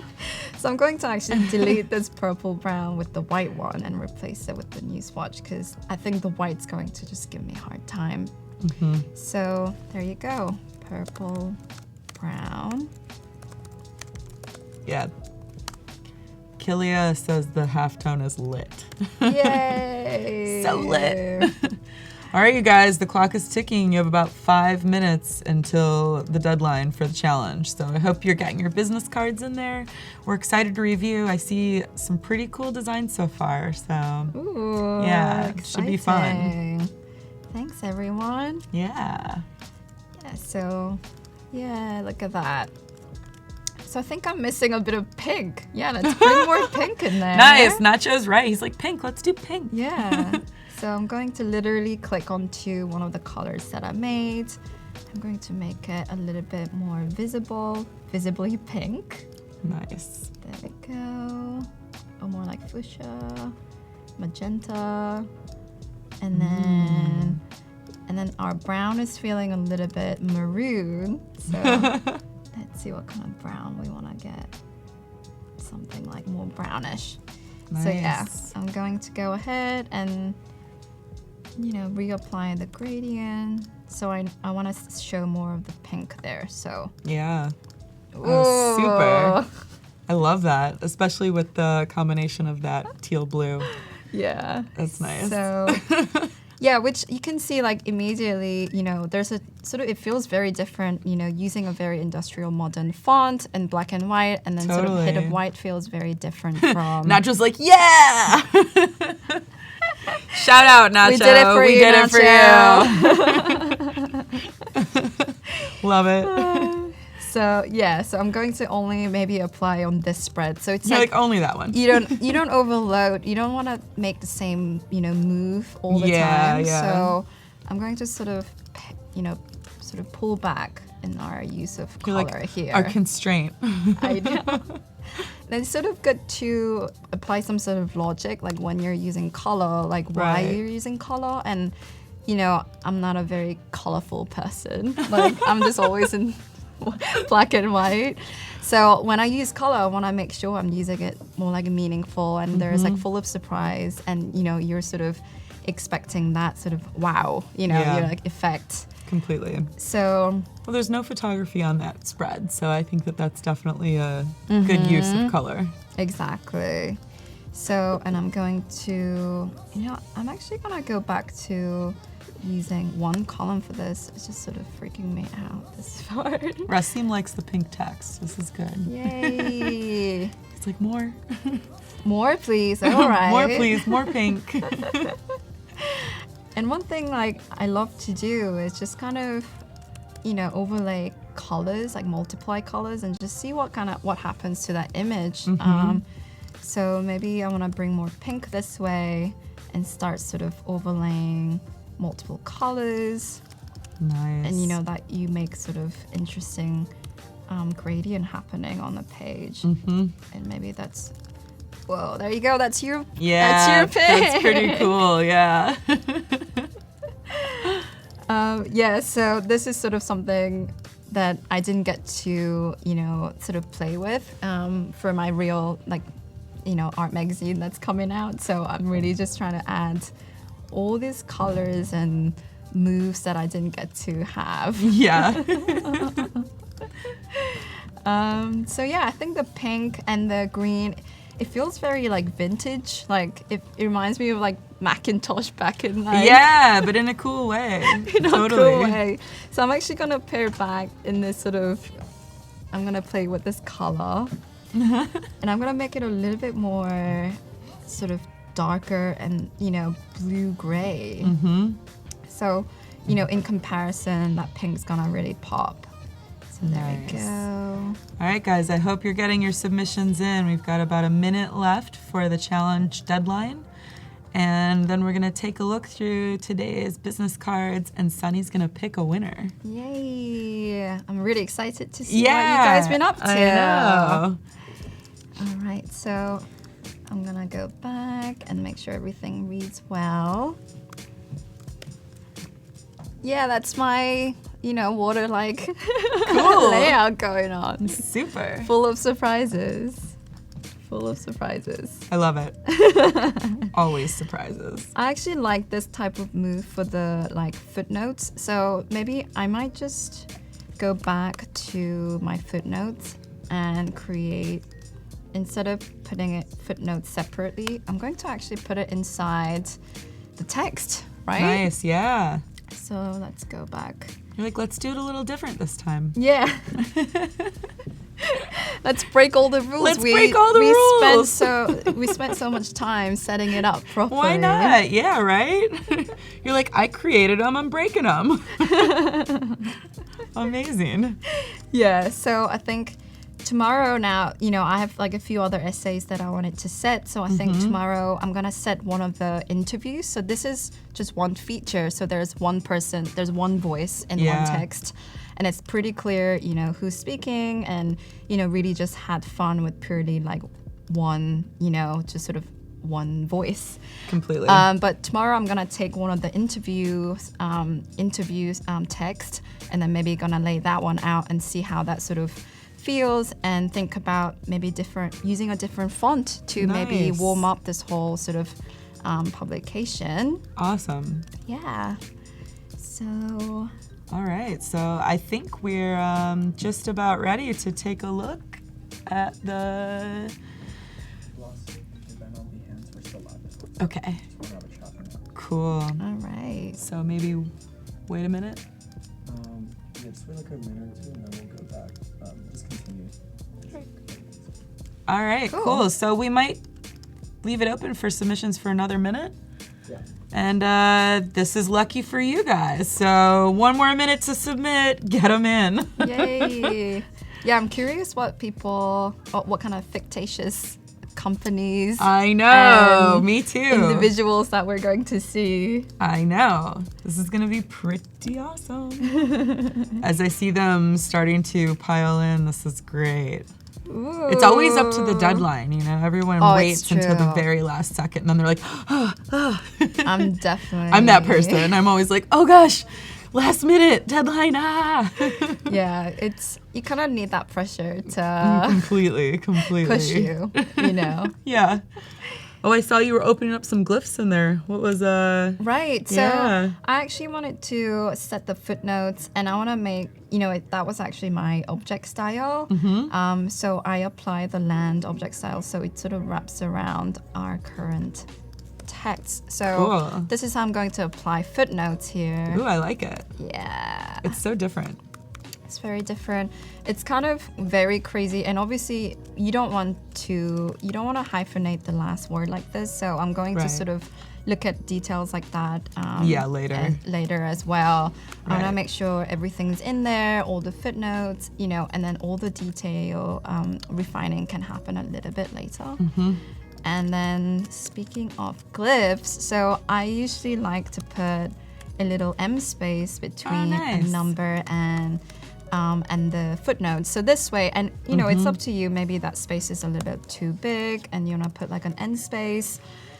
So I'm going to actually delete this purple brown with the white one and replace it with the new swatch because I think the white's going to just give me a hard time. So there you go. Purple, brown. Yeah. Kilia says the halftone is lit. Yay! So lit. All right, you guys, the clock is ticking. You have about 5 minutes until the deadline for the challenge. So I hope you're getting your business cards in there. We're excited to review. I see some pretty cool designs so far. So Ooh, yeah, it should be fun. exciting. Thanks, everyone. Yeah. Yeah, so, look at that. So I think I'm missing a bit of pink. Yeah, let's bring more pink in there. Nice. Nacho's right. He's like, pink, let's do pink. Yeah. So I'm going to literally click onto one of the colors that I made. I'm going to make it a little bit more visibly pink. Nice. There we go. Or more like fuchsia, magenta. And then our brown is feeling a little bit maroon. So let's see what kind of brown we want to get. Something like more brownish. Nice. So yeah, I'm going to go ahead and reapply the gradient. So I want to show more of the pink there. So Yeah. Oh, super. I love that, especially with the combination of that teal blue. Yeah. That's nice. So yeah, which you can see like immediately, there's a sort of, it feels very different, using a very industrial modern font and black and white, and then sort of hit of white feels very different from. Not just like, yeah! Shout out, Nacho. We did it for you, Nacho. Love it. So yeah, so I'm going to only maybe apply on this spread. So it's like only that one. You don't overload. You don't want to make the same move all the time. Yeah. So I'm going to sort of pull back in our use of color here. Our constraint. I know. And it's sort of good to apply some sort of logic, like when you're using color, like why you're using color. And I'm not a very colorful person. Like I'm just always in black and white. So when I use color, I want to make sure I'm using it more like meaningful and there's like full of surprise and you're sort of expecting that sort of wow, you're like effect. Completely. So well, there's no photography on that spread, so I think that that's definitely a good use of color. Exactly. So, and I'm going to, I'm actually gonna go back to using one column for this. It's just sort of freaking me out, this part. Rasim likes the pink text. This is good. Yay. It's like more. More, please. All right. More, please. More pink. And one thing like I love to do is just kind of, overlay colors, like multiply colors, and just see what happens to that image. So maybe I want to bring more pink this way and start sort of overlaying multiple colors. Nice. And that you make sort of interesting gradient happening on the page. And maybe that's. Whoa, there you go. That's your pick. That's pretty cool. Yeah. So this is sort of something that I didn't get to, sort of play with for my real, art magazine that's coming out. So I'm really just trying to add all these colors and moves that I didn't get to have. Yeah. So yeah, I think the pink and the green, it feels very vintage. It reminds me of Macintosh back in yeah, but in a cool way. in a cool way. So I'm actually gonna pair back in this sort of. I'm gonna play with this color, and I'm gonna make it a little bit more sort of darker and, blue-gray. So, in comparison, that pink's gonna really pop. So there we go. All right, guys, I hope you're getting your submissions in. We've got about a minute left for the challenge deadline. And then we're gonna take a look through today's business cards, and Sunny's gonna pick a winner. Yay! I'm really excited to see what you guys been up to. I know. All right, so I'm gonna go back and make sure everything reads well. Yeah, that's my, water-like layout going on. Super. Full of surprises. Full of surprises. I love it. Always surprises. I actually like this type of move for the footnotes. So maybe I might just go back to my footnotes and create, instead of putting it footnotes separately, I'm going to actually put it inside the text, right? Nice, yeah. So let's go back. You're like, let's do it a little different this time. Yeah. Let's break all the rules. Let's break all the rules. We spent so much time setting it up properly. Why not? Yeah, right? You're like, I created them, I'm breaking them. Amazing. Yeah, so I think tomorrow now, I have a few other essays that I wanted to set. So I think tomorrow I'm going to set one of the interviews. So this is just one feature. So there's one person, there's one voice in one text. And it's pretty clear, who's speaking, and, really just had fun with purely one, just sort of one voice. Completely. But tomorrow I'm gonna take one of the interviews text, and then maybe gonna lay that one out and see how that sort of feels, and think about maybe using a different font to maybe warm up this whole sort of publication. Awesome. Yeah. So. All right, so I think we're just about ready to take a look at the... Okay. Cool. All right. So maybe wait a minute. Yeah, just wait a minute or two, and then we'll go back. Just continue. All right, cool. So we might leave it open for submissions for another minute. Yeah. And this is lucky for you guys. So 1 more minute to submit. Get them in. Yay. Yeah, I'm curious what kind of fictitious companies. I know. Me too. Individuals that we're going to see. I know. This is going to be pretty awesome. As I see them starting to pile in, this is great. Ooh. It's always up to the deadline, Everyone waits until the very last second, and then they're like, I'm definitely. I'm that person. I'm always like, oh gosh, last minute deadline. Yeah, you kind of need that pressure to completely push you. Yeah. Oh, I saw you were opening up some glyphs in there. What was Right. So I actually wanted to set the footnotes, and I want to make, that was actually my object style. So I apply the land object style, so it sort of wraps around our current text. So this is how I'm going to apply footnotes here. Ooh, I like it. Yeah. It's so different. It's very different. It's kind of very crazy, and obviously you don't want to hyphenate the last word like this. So I'm going to sort of look at details like that. Later as well. I want to make sure everything's in there, all the footnotes, and then all the detail refining can happen a little bit later. And then speaking of glyphs, so I usually like to put a little M space between a number and the footnotes. So this way, and it's up to you, maybe that space is a little bit too big and you want to put like an N space.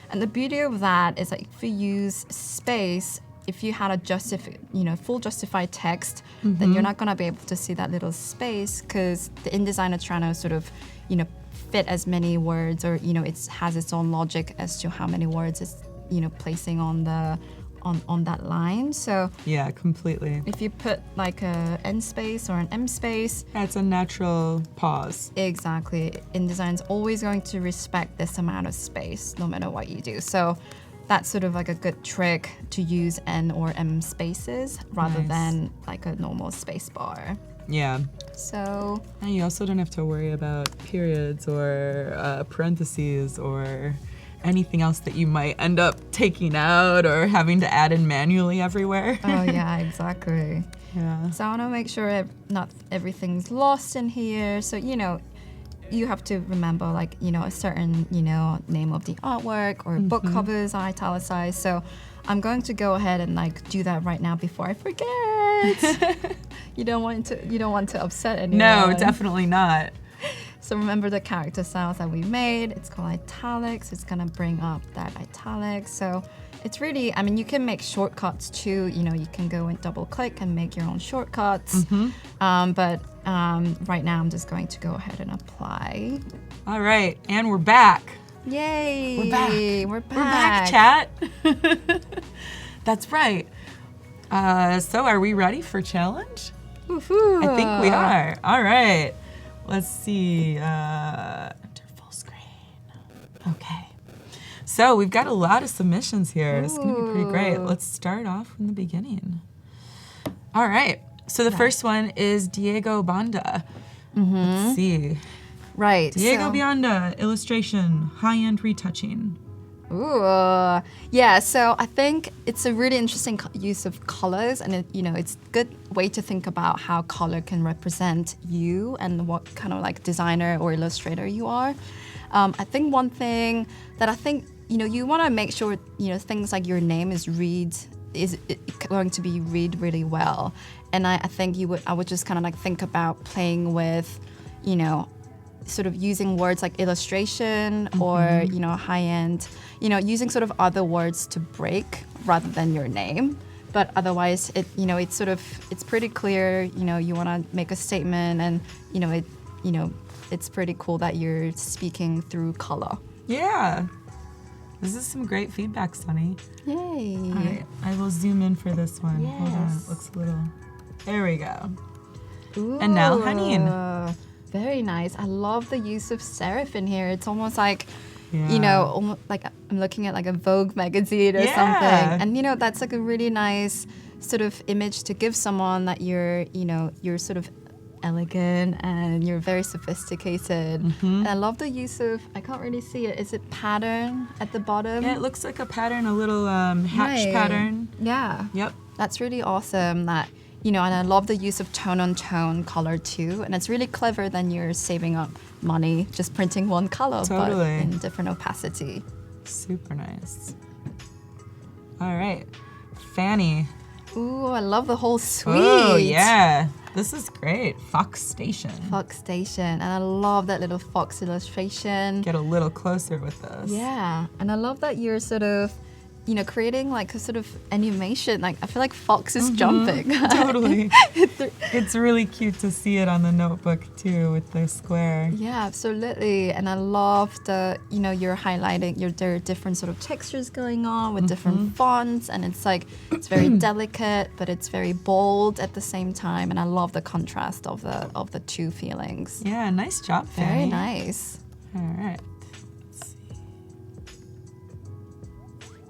And the beauty of that is like if you use space, if you had a full justified text, then you're not going to be able to see that little space, because the InDesign is trying to sort of, fit as many words, or, it has its own logic as to how many words it's, placing on that line. So yeah, completely. If you put like a N space or an M space, it's a natural pause. Exactly. InDesign's always going to respect this amount of space no matter what you do. So that's sort of like a good trick to use N or M spaces rather than like a normal space bar. Yeah. So. And you also don't have to worry about periods or parentheses or anything else that you might end up taking out or having to add in manually everywhere. Oh yeah, exactly. Yeah. So I want to make sure not everything's lost in here. So, you have to remember a certain, name of the artwork or book covers are italicized. So I'm going to go ahead and do that right now before I forget. You don't want to upset anyone. No, definitely not. So remember the character styles that we made. It's called italics. It's gonna bring up that italics. So it's really, you can make shortcuts too. You can go and double click and make your own shortcuts. But right now I'm just going to go ahead and apply. All right, and we're back. Yay! We're back. We're back. We're back, chat. That's right. So are we ready for challenge? Woohoo! I think we are. All right. Let's see. Enter full screen. Okay. So we've got a lot of submissions here. It's going to be pretty great. Let's start off from the beginning. All right. So the first one is Diego Banda. Let's see. Right. Diego Banda, illustration, high-end retouching. Ooh, yeah. So I think it's a really interesting use of colors, and it's a good way to think about how color can represent you and what kind of designer or illustrator you are. I think one thing that you want to make sure things like your name is going to be read really well, and I think I would just kind of think about playing with sort of using words like illustration or high-end, using sort of other words to break rather than your name. But otherwise it's pretty clear, you want to make a statement, and it's pretty cool that you're speaking through color. Yeah. This is some great feedback, Sunny. Yay. All right, I will zoom in for this one. Yes. Hold on, it looks a little, there we go. Ooh. And now Hanin. Very nice. I love the use of serif in here. It's almost like, Yeah. almost like I'm looking at a Vogue magazine or Yeah. something. And that's a really nice sort of image to give someone that you're sort of elegant and you're very sophisticated. And I love the use of, I can't really see it. Is it pattern at the bottom? Yeah, it looks like a pattern, a little hatch Right. pattern. Yeah. Yep. That's really awesome that, and I love the use of tone-on-tone color too. And it's really clever then you're saving up money just printing one color, Totally. but in different opacity. Super nice. All right, Fanny. Ooh, I love the whole suite. Oh, yeah. This is great. Fox Station. Fox Station. And I love that little fox illustration. Get a little closer with this. Yeah. And I love that you're sort of, creating a sort of animation. I feel like Fox is jumping. Totally. It's really cute to see it on the notebook too with the square. Yeah, absolutely. And I love the, you're highlighting, there are different sort of textures going on with different fonts. And it's very delicate, but it's very bold at the same time. And I love the contrast of the two feelings. Yeah, nice job, Very Fanny. nice. All right. Let's see.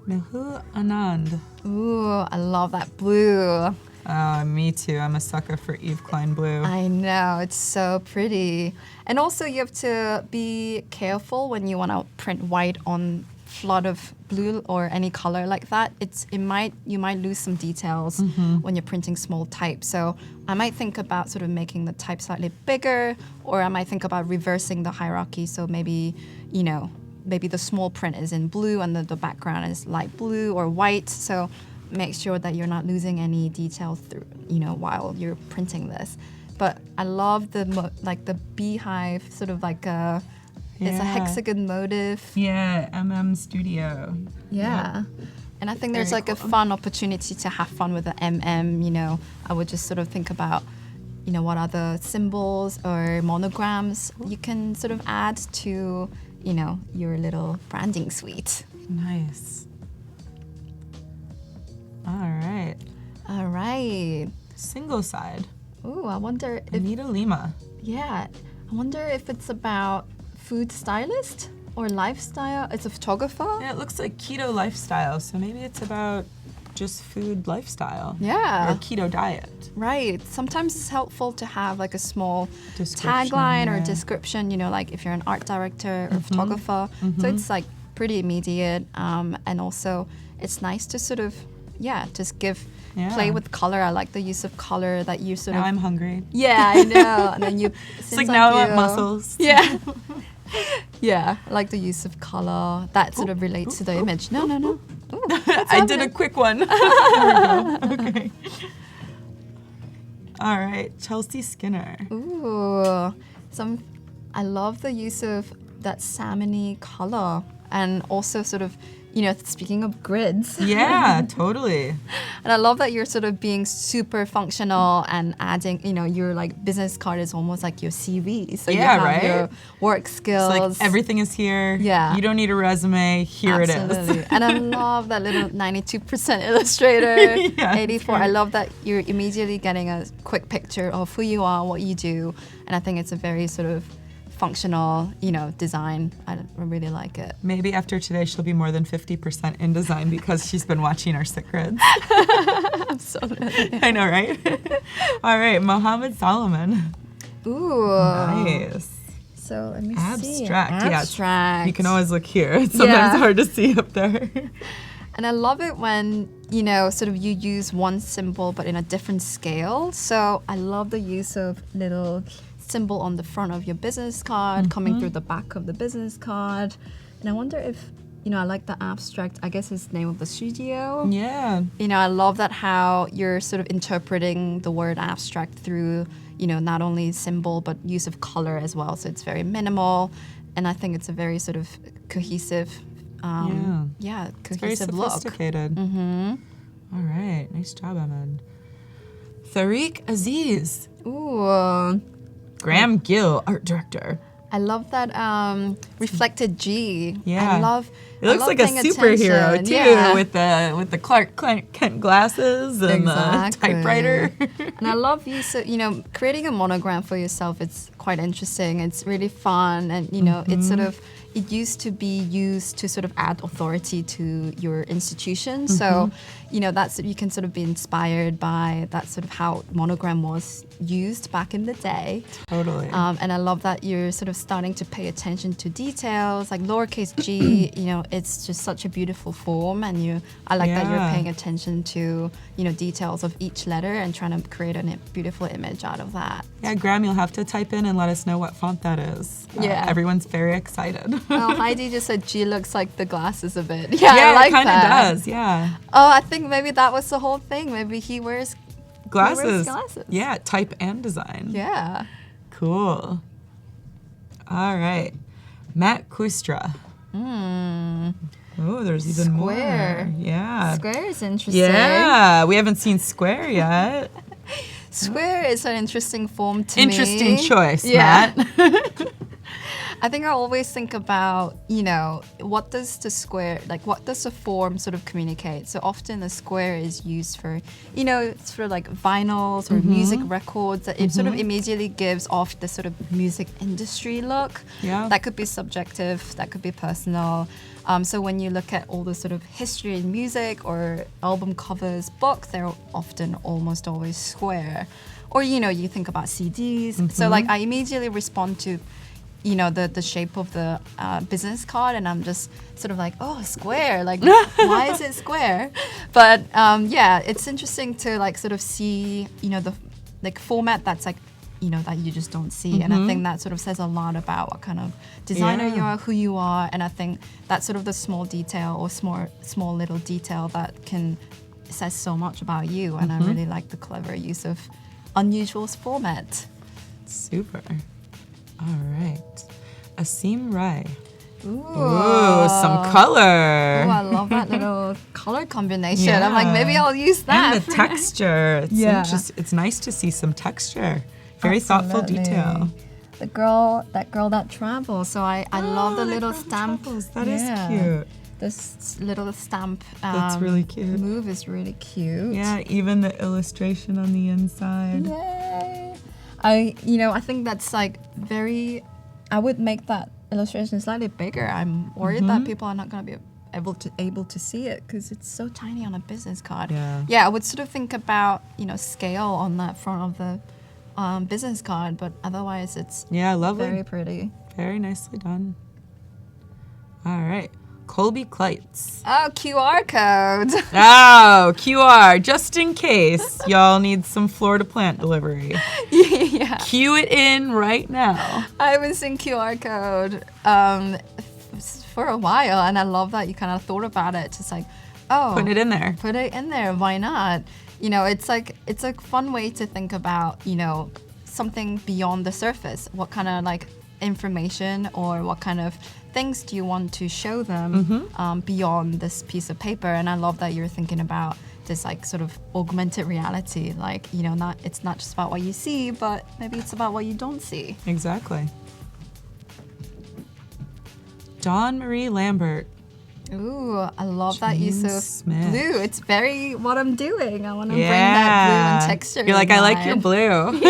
Mehu Anand. Ooh, I love that blue. Oh, me too. I'm a sucker for Eve Klein blue. I know, it's so pretty. And also you have to be careful when you want to print white on flood of blue or any color like that. You might lose some details when you're printing small type. So I might think about sort of making the type slightly bigger, or I might think about reversing the hierarchy. So maybe the small print is in blue and the background is light blue or white. So make sure that you're not losing any details through, while you're printing this. But I love the beehive, sort of it's a Yeah. hexagon motif. Yeah, Studio. Yeah. And I think there's Very a fun opportunity to have fun with the I would just sort of think about, what other symbols or monograms you can sort of add to, your little branding suite. Nice. All right. Single side. Ooh, I wonder if, Anita Lima. I wonder if it's about food stylist or lifestyle. It's a photographer. Yeah, it looks like keto lifestyle, so maybe it's about just food lifestyle. Yeah. Or keto diet. Right. Sometimes it's helpful to have a small Description, tagline or yeah. description, if you're an art director or photographer. So it's pretty immediate, and also it's nice to sort of, just play with color. I like the use of color that you sort Now of. I'm hungry. Yeah, I know. And then you. It's like now I want muscles. Yeah. Yeah, I like the use of color that sort of relates to the image. No. Ooh, I did a quick one. There we go. Okay. All right, Chelsea Skinner. Ooh, I love the use of that salmon-y color, and also sort of, speaking of grids. Yeah, totally. And I love that you're sort of being super functional and adding, your like business card is almost like your CV. So you have your work skills. It's like everything is here. Yeah. You don't need a resume. Here Absolutely. it is. And I love that little 92% illustrator, Yeah, 84. I love that you're immediately getting a quick picture of who you are, what you do. And I think it's a very sort of functional, design. I really like it. Maybe after today, she'll be more than 50% in design because she's been watching our sit grids. Absolutely. I know, right? All right, Mohammed Solomon. Ooh. Nice. So let me see. Abstract. Abstract. You can always look here. It's sometimes hard to see up there. And I love it when, sort of you use one symbol but in a different scale. So I love the use of little symbol on the front of your business card, coming through the back of the business card. And I wonder if, I like the abstract, I guess it's the name of the studio. Yeah. I love that how you're sort of interpreting the word abstract through, not only symbol, but use of color as well. So it's very minimal. And I think it's a very sort of cohesive, cohesive It's very sophisticated. look. Mm-hmm. All right. Nice job, Ahmed. Tariq Aziz. Ooh. Graham Gill, art director. I love that reflected G. Yeah. I love. It looks like a superhero too, with the Clark Kent glasses and the typewriter. And I love creating a monogram for yourself. It's quite interesting. It's really fun, and it's sort of. It used to be used to sort of add authority to your institution. So, that's you can sort of be inspired by that sort of how monogram was used back in the day. Totally. And I love that you're sort of starting to pay attention to details, like lowercase g. It's just such a beautiful form, and I like that you're paying attention to details of each letter and trying to create a beautiful image out of that. Yeah, Graham, you'll have to type in and let us know what font that is. Everyone's very excited. Oh, Heidi just said G looks like the glasses a bit. Yeah, I like it kind of that. does. Yeah. Oh, I think maybe that was the whole thing. Maybe he wears glasses. glasses. Yeah, type and design. Yeah. Cool. All right, Matt Kustra. Oh, there's even Square. more. Yeah. Square is interesting. Yeah, we haven't seen square yet. Square is an interesting form to me. Interesting choice, Matt. I think I always think about, what does the square, what does the form sort of communicate? So often the square is used for, it's for like vinyls or music records. That it sort of immediately gives off the sort of music industry look. Yeah. That could be subjective, that could be personal. So when you look at all the sort of history in music or album covers, books, they're often almost always square. Or, you think about CDs. So I immediately respond to the shape of the business card, and I'm just sort of like, oh, square, why is it square? But it's interesting to sort of see the format that's that you just don't see. And I think that sort of says a lot about what kind of designer you are, who you are, and I think that's sort of the small detail or small little detail that says so much about you. And I really like the clever use of unusual format. Super. All right. Asim Rai. Ooh, some color. Oh, I love that little color combination. Yeah. I'm like, maybe I'll use that. And the texture. It's nice to see some texture. Very thoughtful detail. That girl that travels. So I love the little stamp. That is cute. This little stamp That's really cute. move is really cute. Yeah, even the illustration on the inside. Yay. I think that's I would make that illustration slightly bigger. I'm worried that people are not going to be able to see it because it's so tiny on a business card. Yeah, I would sort of think about, scale on that front of the business card, but otherwise it's lovely. very pretty. Very nicely done. All right. Colby Kleitz. Oh, QR code. Oh, QR, just in case y'all need some Florida plant delivery. Yeah. Cue it in right now. I haven't seen QR code for a while, and I love that you kind of thought about it. Just like, oh, Putting it in there. put it in there. Why not? You know, it's like it's a fun way to think about, you know, something beyond the surface. What kind of like information or what kind of things do you want to show them beyond this piece of paper? And I love that you're thinking about this like sort of augmented reality. Like, you know, it's not just about what you see, but maybe it's about what you don't see. Exactly. Dawn Marie Lambert. Ooh, I love that use of James Smith. blue. It's very what I'm doing. I want to bring that blue and texture. You're like, in I like your mind." blue.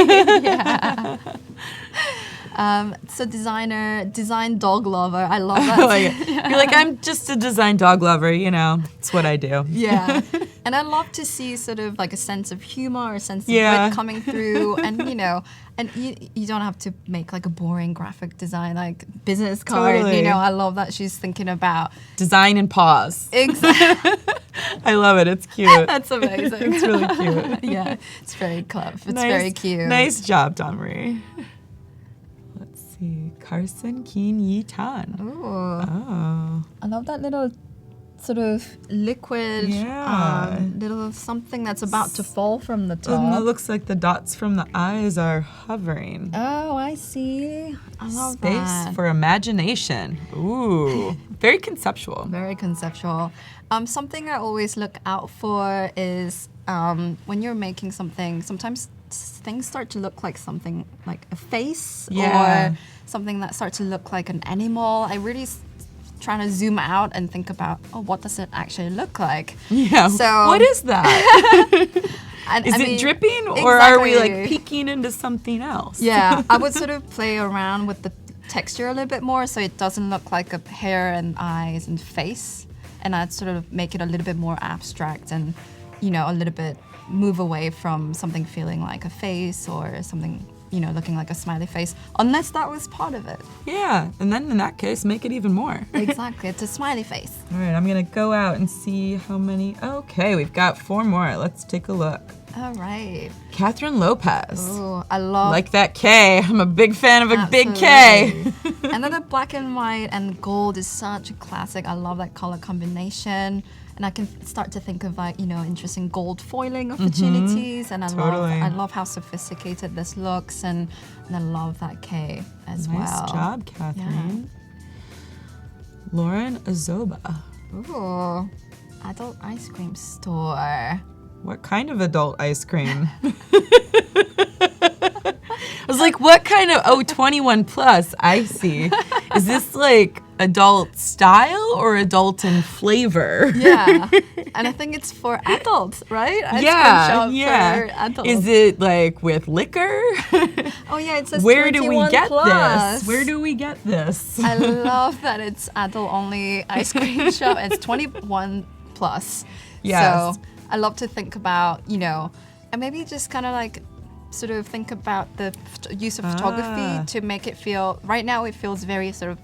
Yeah. So design dog lover. I love that. You're like, I'm just a design dog lover, you know. It's what I do. Yeah. And I love to see sort of like a sense of humor, a sense of Yeah. wit coming through. And, you know, and you don't have to make like a boring graphic design, like business card. Totally. You know, I love that she's thinking about. Design and pause. Exactly. I love it. It's cute. That's amazing. It's really cute. Yeah. It's very clever. It's very cute. Nice job, Dawn Marie. Let's see. Carson Keen Yi Tan. Ooh. Oh. I love that little sort of liquid, Yeah. little something that's about to fall from the And it top. looks like the dots from the eyes are hovering. Oh, I see. I love Space that. for imagination. Ooh. Very conceptual. Very conceptual. Something I always look out for is when you're making something, sometimes things start to look like something like a face Yeah. or something that starts to look like an animal. I really trying to zoom out and think about, oh, what does it actually look like? Yeah. So- what is that? And, Is I it mean, dripping or are we like exactly. peeking into something else? Yeah, I would sort of play around with the texture a little bit more so it doesn't look like a hair and eyes and face. And I'd sort of make it a little bit more abstract and, you know, a little bit move away from something feeling like a face or something, you know, looking like a smiley face, unless that was part of it. Yeah. And then in that case, make it even more. Exactly, it's a smiley face. All right, I'm going to go out and see how many. Okay, we've got 4 more. Let's take a look. All right. Catherine Lopez. Oh, I love Like that K. I'm a big fan of a big K. Absolutely. And then the black and white and gold is such a classic. I love that color combination. And I can start to think of like, you know, interesting gold foiling opportunities. And Totally. I love how sophisticated this looks and I love that K as well. Nice job, Catherine. Lauren Azoba. Ooh, adult ice cream store. What kind of adult ice cream? I was like, what kind of, 21 plus, I see. Is this like adult style or adult in flavor? Yeah, and I think it's for adults, right? Ice cream Yeah, shop yeah. for adults. Is it like with liquor? Oh yeah, it says Where do we 21 get plus. this? Where do we get this? I love that it's adult only ice cream shop. It's 21 plus. Yes. So I love to think about, you know, and maybe just kind of like sort of think about the use of photography to make it feel, right now it feels very sort of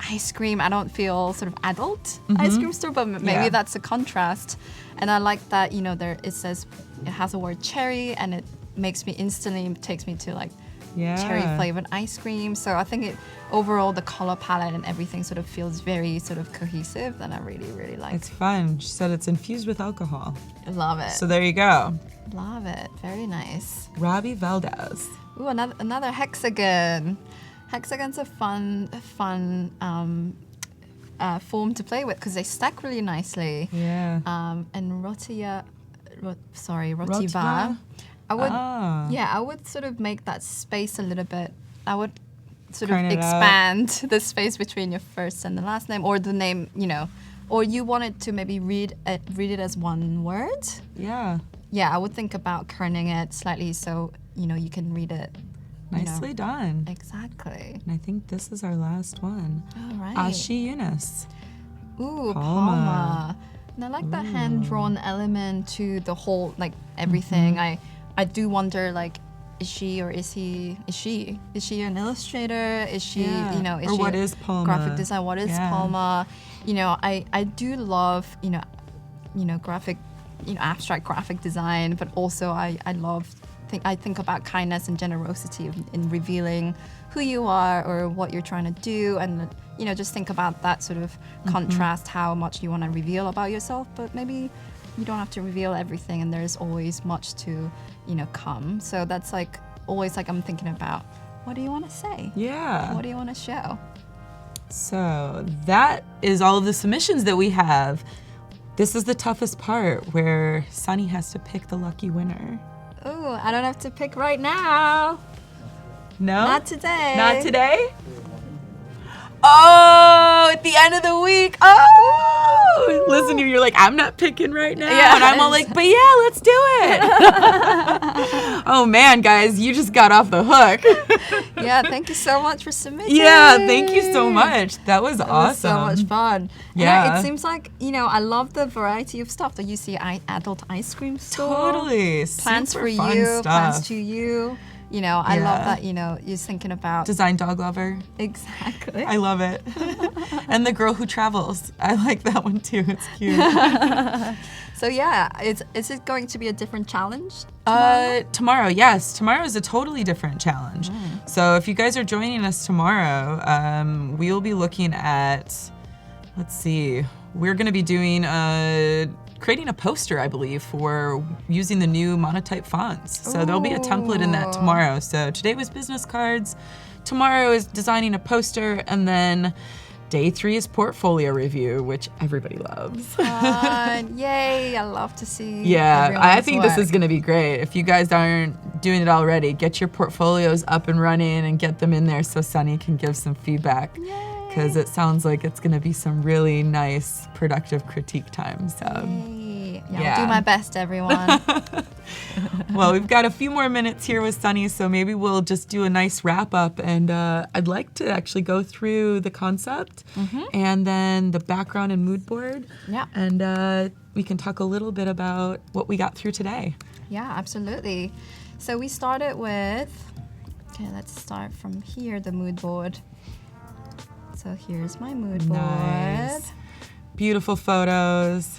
ice cream. I don't feel sort of adult ice cream store, but maybe Yeah. that's a contrast. And I like that, you know, there it says, it has the word cherry and it makes me instantly, takes me to like cherry flavored ice cream. So I think it overall the color palette and everything sort of feels very sort of cohesive and I really, really like It's fun. She said it's infused with alcohol. it. Love it. So there you go. Love it. Very nice. Robbie Valdez. Ooh, another hexagon. Hexagon's a fun form to play with because they stack really nicely. Yeah. And Rotiva. Rotiva? I would, Ah. I would sort of make that space a little bit. I would sort Turn of it out. expand the space between your first and the last name, or the name, you know, or you wanted to maybe read it as one word. Yeah. Yeah, I would think about kerning it slightly so you know you can read it. you know. Nicely done. Exactly. And I think this is our last one. All right. Ashi Yunus. Ooh, Palma. Palma. And I like that hand-drawn element to the whole, like everything. I do wonder, like, is she or is he, is she an illustrator? Is she, you know, is or she what a is Palma? graphic design? What is Palma? You know, I do love, you know, graphic, you know, abstract graphic design, but also I think about kindness and generosity in revealing who you are or what you're trying to do, and you know, just think about that sort of contrast, how much you want to reveal about yourself, but maybe you don't have to reveal everything, and there's always much to, you know, come. So that's like always like I'm thinking about, what do you want to say? Yeah. What do you want to show? So that is all of the submissions that we have. This is the toughest part where Sunny has to pick the lucky winner. Ooh, I don't have to pick right now. No? Not today. Not today? Oh, at the end of the week. Oh, listen to you. You're like, I'm not picking right now. Yeah. And I'm all like, but yeah, let's do it. Oh man, guys, you just got off the hook. Yeah, thank you so much for submitting. Yeah, thank you so much. That was awesome. Was so much fun. Yeah. And it seems like, you know, I love the variety of stuff that you see at adult ice cream store. Totally. Plans Super for fun you, stuff. plans to you. You know, I love Yeah. that, you know, you're thinking about. Design dog lover. Exactly. I love it. And the girl who travels. I like that one too. It's cute. So yeah, is it going to be a different challenge? Tomorrow, yes. Tomorrow is a totally different challenge. So if you guys are joining us tomorrow, we'll be looking at, let's see, we're going to be doing creating a poster, I believe, for using the new monotype fonts. So there'll be a template in that tomorrow. So today was business cards. Tomorrow is designing a poster, and then day 3 is portfolio review, which everybody loves. Fun. Yay, I love to see. Yeah, I everyone's think this work. is going to be great. If you guys aren't doing it already, get your portfolios up and running and get them in there so Sunny can give some feedback. Because it sounds like it's going to be some really nice, productive critique time. So, Yay. Yeah, Yeah. I'll do my best, everyone. well, we've got a few more minutes here with Sunny, so maybe we'll just do a nice wrap up. And I'd like to actually go through the concept and then the background and mood board. Yeah. And we can talk a little bit about what we got through today. Yeah, absolutely. So we started with, okay, let's start from here, the mood board. So here's my mood board. Nice. Beautiful photos.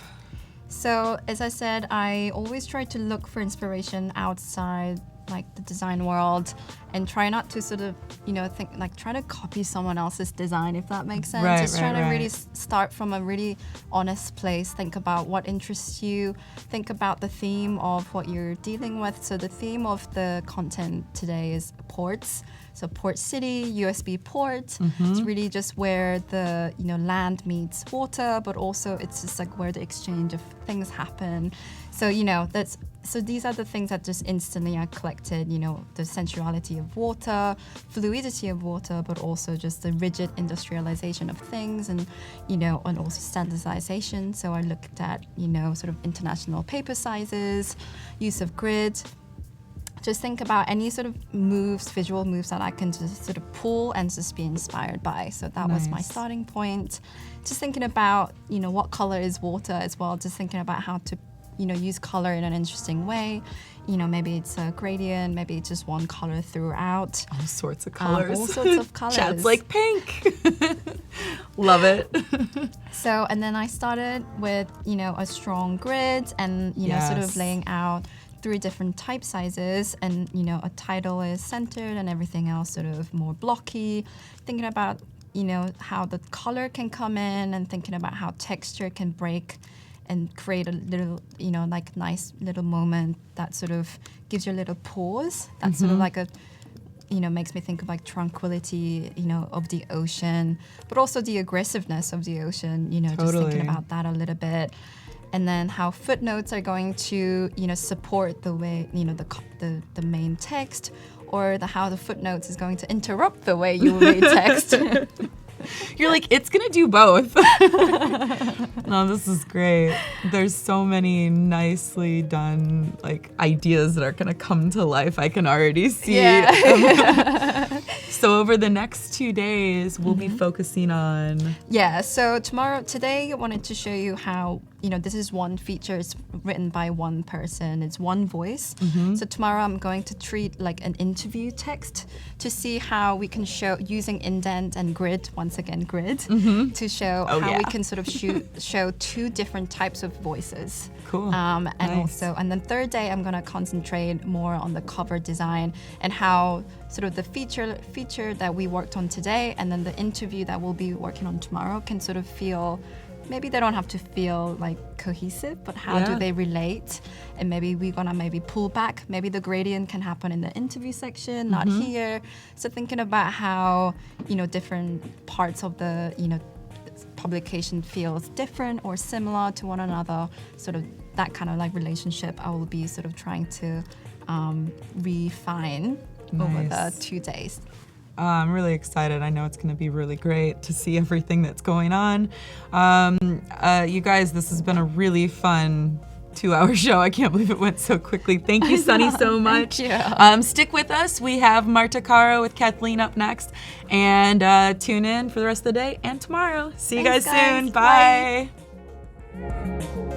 So as I said, I always try to look for inspiration outside like the design world and try not to sort of, you know, think like try to copy someone else's design, if that makes sense. Right, Just trying right, to really right. start from a really honest place. Think about what interests you. Think about the theme of what you're dealing with. So the theme of the content today is ports. So port city, USB port. It's really just where the, you know, land meets water, but also it's just like where the exchange of things happen. So, you know, so these are the things that just instantly are collected, you know, the sensuality of water, fluidity of water, but also just the rigid industrialization of things and, you know, and also standardization. So I looked at, you know, sort of international paper sizes, use of grid. Just think about any sort of moves, visual moves that I can just sort of pull and just be inspired by. So that was my Nice. starting point. Just thinking about, you know, what color is water as well. Just thinking about how to, you know, use color in an interesting way. You know, maybe it's a gradient, maybe it's just one color throughout. All sorts of colors. All sorts of colors. Chad's like pink. Love it. So, and then I started with, you know, a strong grid and, you know, sort of Yes. laying out 3 different type sizes, and, you know, a title is centered and everything else sort of more blocky. Thinking about, you know, how the color can come in and thinking about how texture can break and create a little, you know, like nice little moment that sort of gives you a little pause. That's sort of like a, you know, makes me think of like tranquility, you know, of the ocean, but also the aggressiveness of the ocean, you know, just Totally. thinking about that a little bit. And then how footnotes are going to, you know, support the way, you know, the main text, or how the footnotes is going to interrupt the way you read text. You're like, it's gonna do both. No, this is great. There's so many nicely done like ideas that are gonna come to life. I can already see. Yeah. So over the next 2 days, we'll be focusing on. Yeah, so today I wanted to show you how this is one feature, it's written by one person, it's one voice. So tomorrow I'm going to treat like an interview text to see how we can show, using indent and grid, once again grid, to show how we can sort of show two different types of voices. Cool. And Nice. and then third day I'm gonna concentrate more on the cover design and how sort of the feature that we worked on today and then the interview that we'll be working on tomorrow can sort of feel, maybe they don't have to feel like cohesive, but how do they relate? And maybe we're gonna pull back. Maybe the gradient can happen in the interview section, not here. So thinking about how, different parts of the, publication feels different or similar to one another, sort of that kind of like relationship I will be sort of trying to refine over the Nice. 2 days. I'm really excited. I know it's going to be really great to see everything that's going on. You guys, this has been a really fun 2-hour show. I can't believe it went so quickly. Thank you, Sunny, so much. Thank you. Stick with us. We have Marta Caro with Kathleen up next. And tune in for the rest of the day and tomorrow. See you Thanks, guys soon. guys. Bye.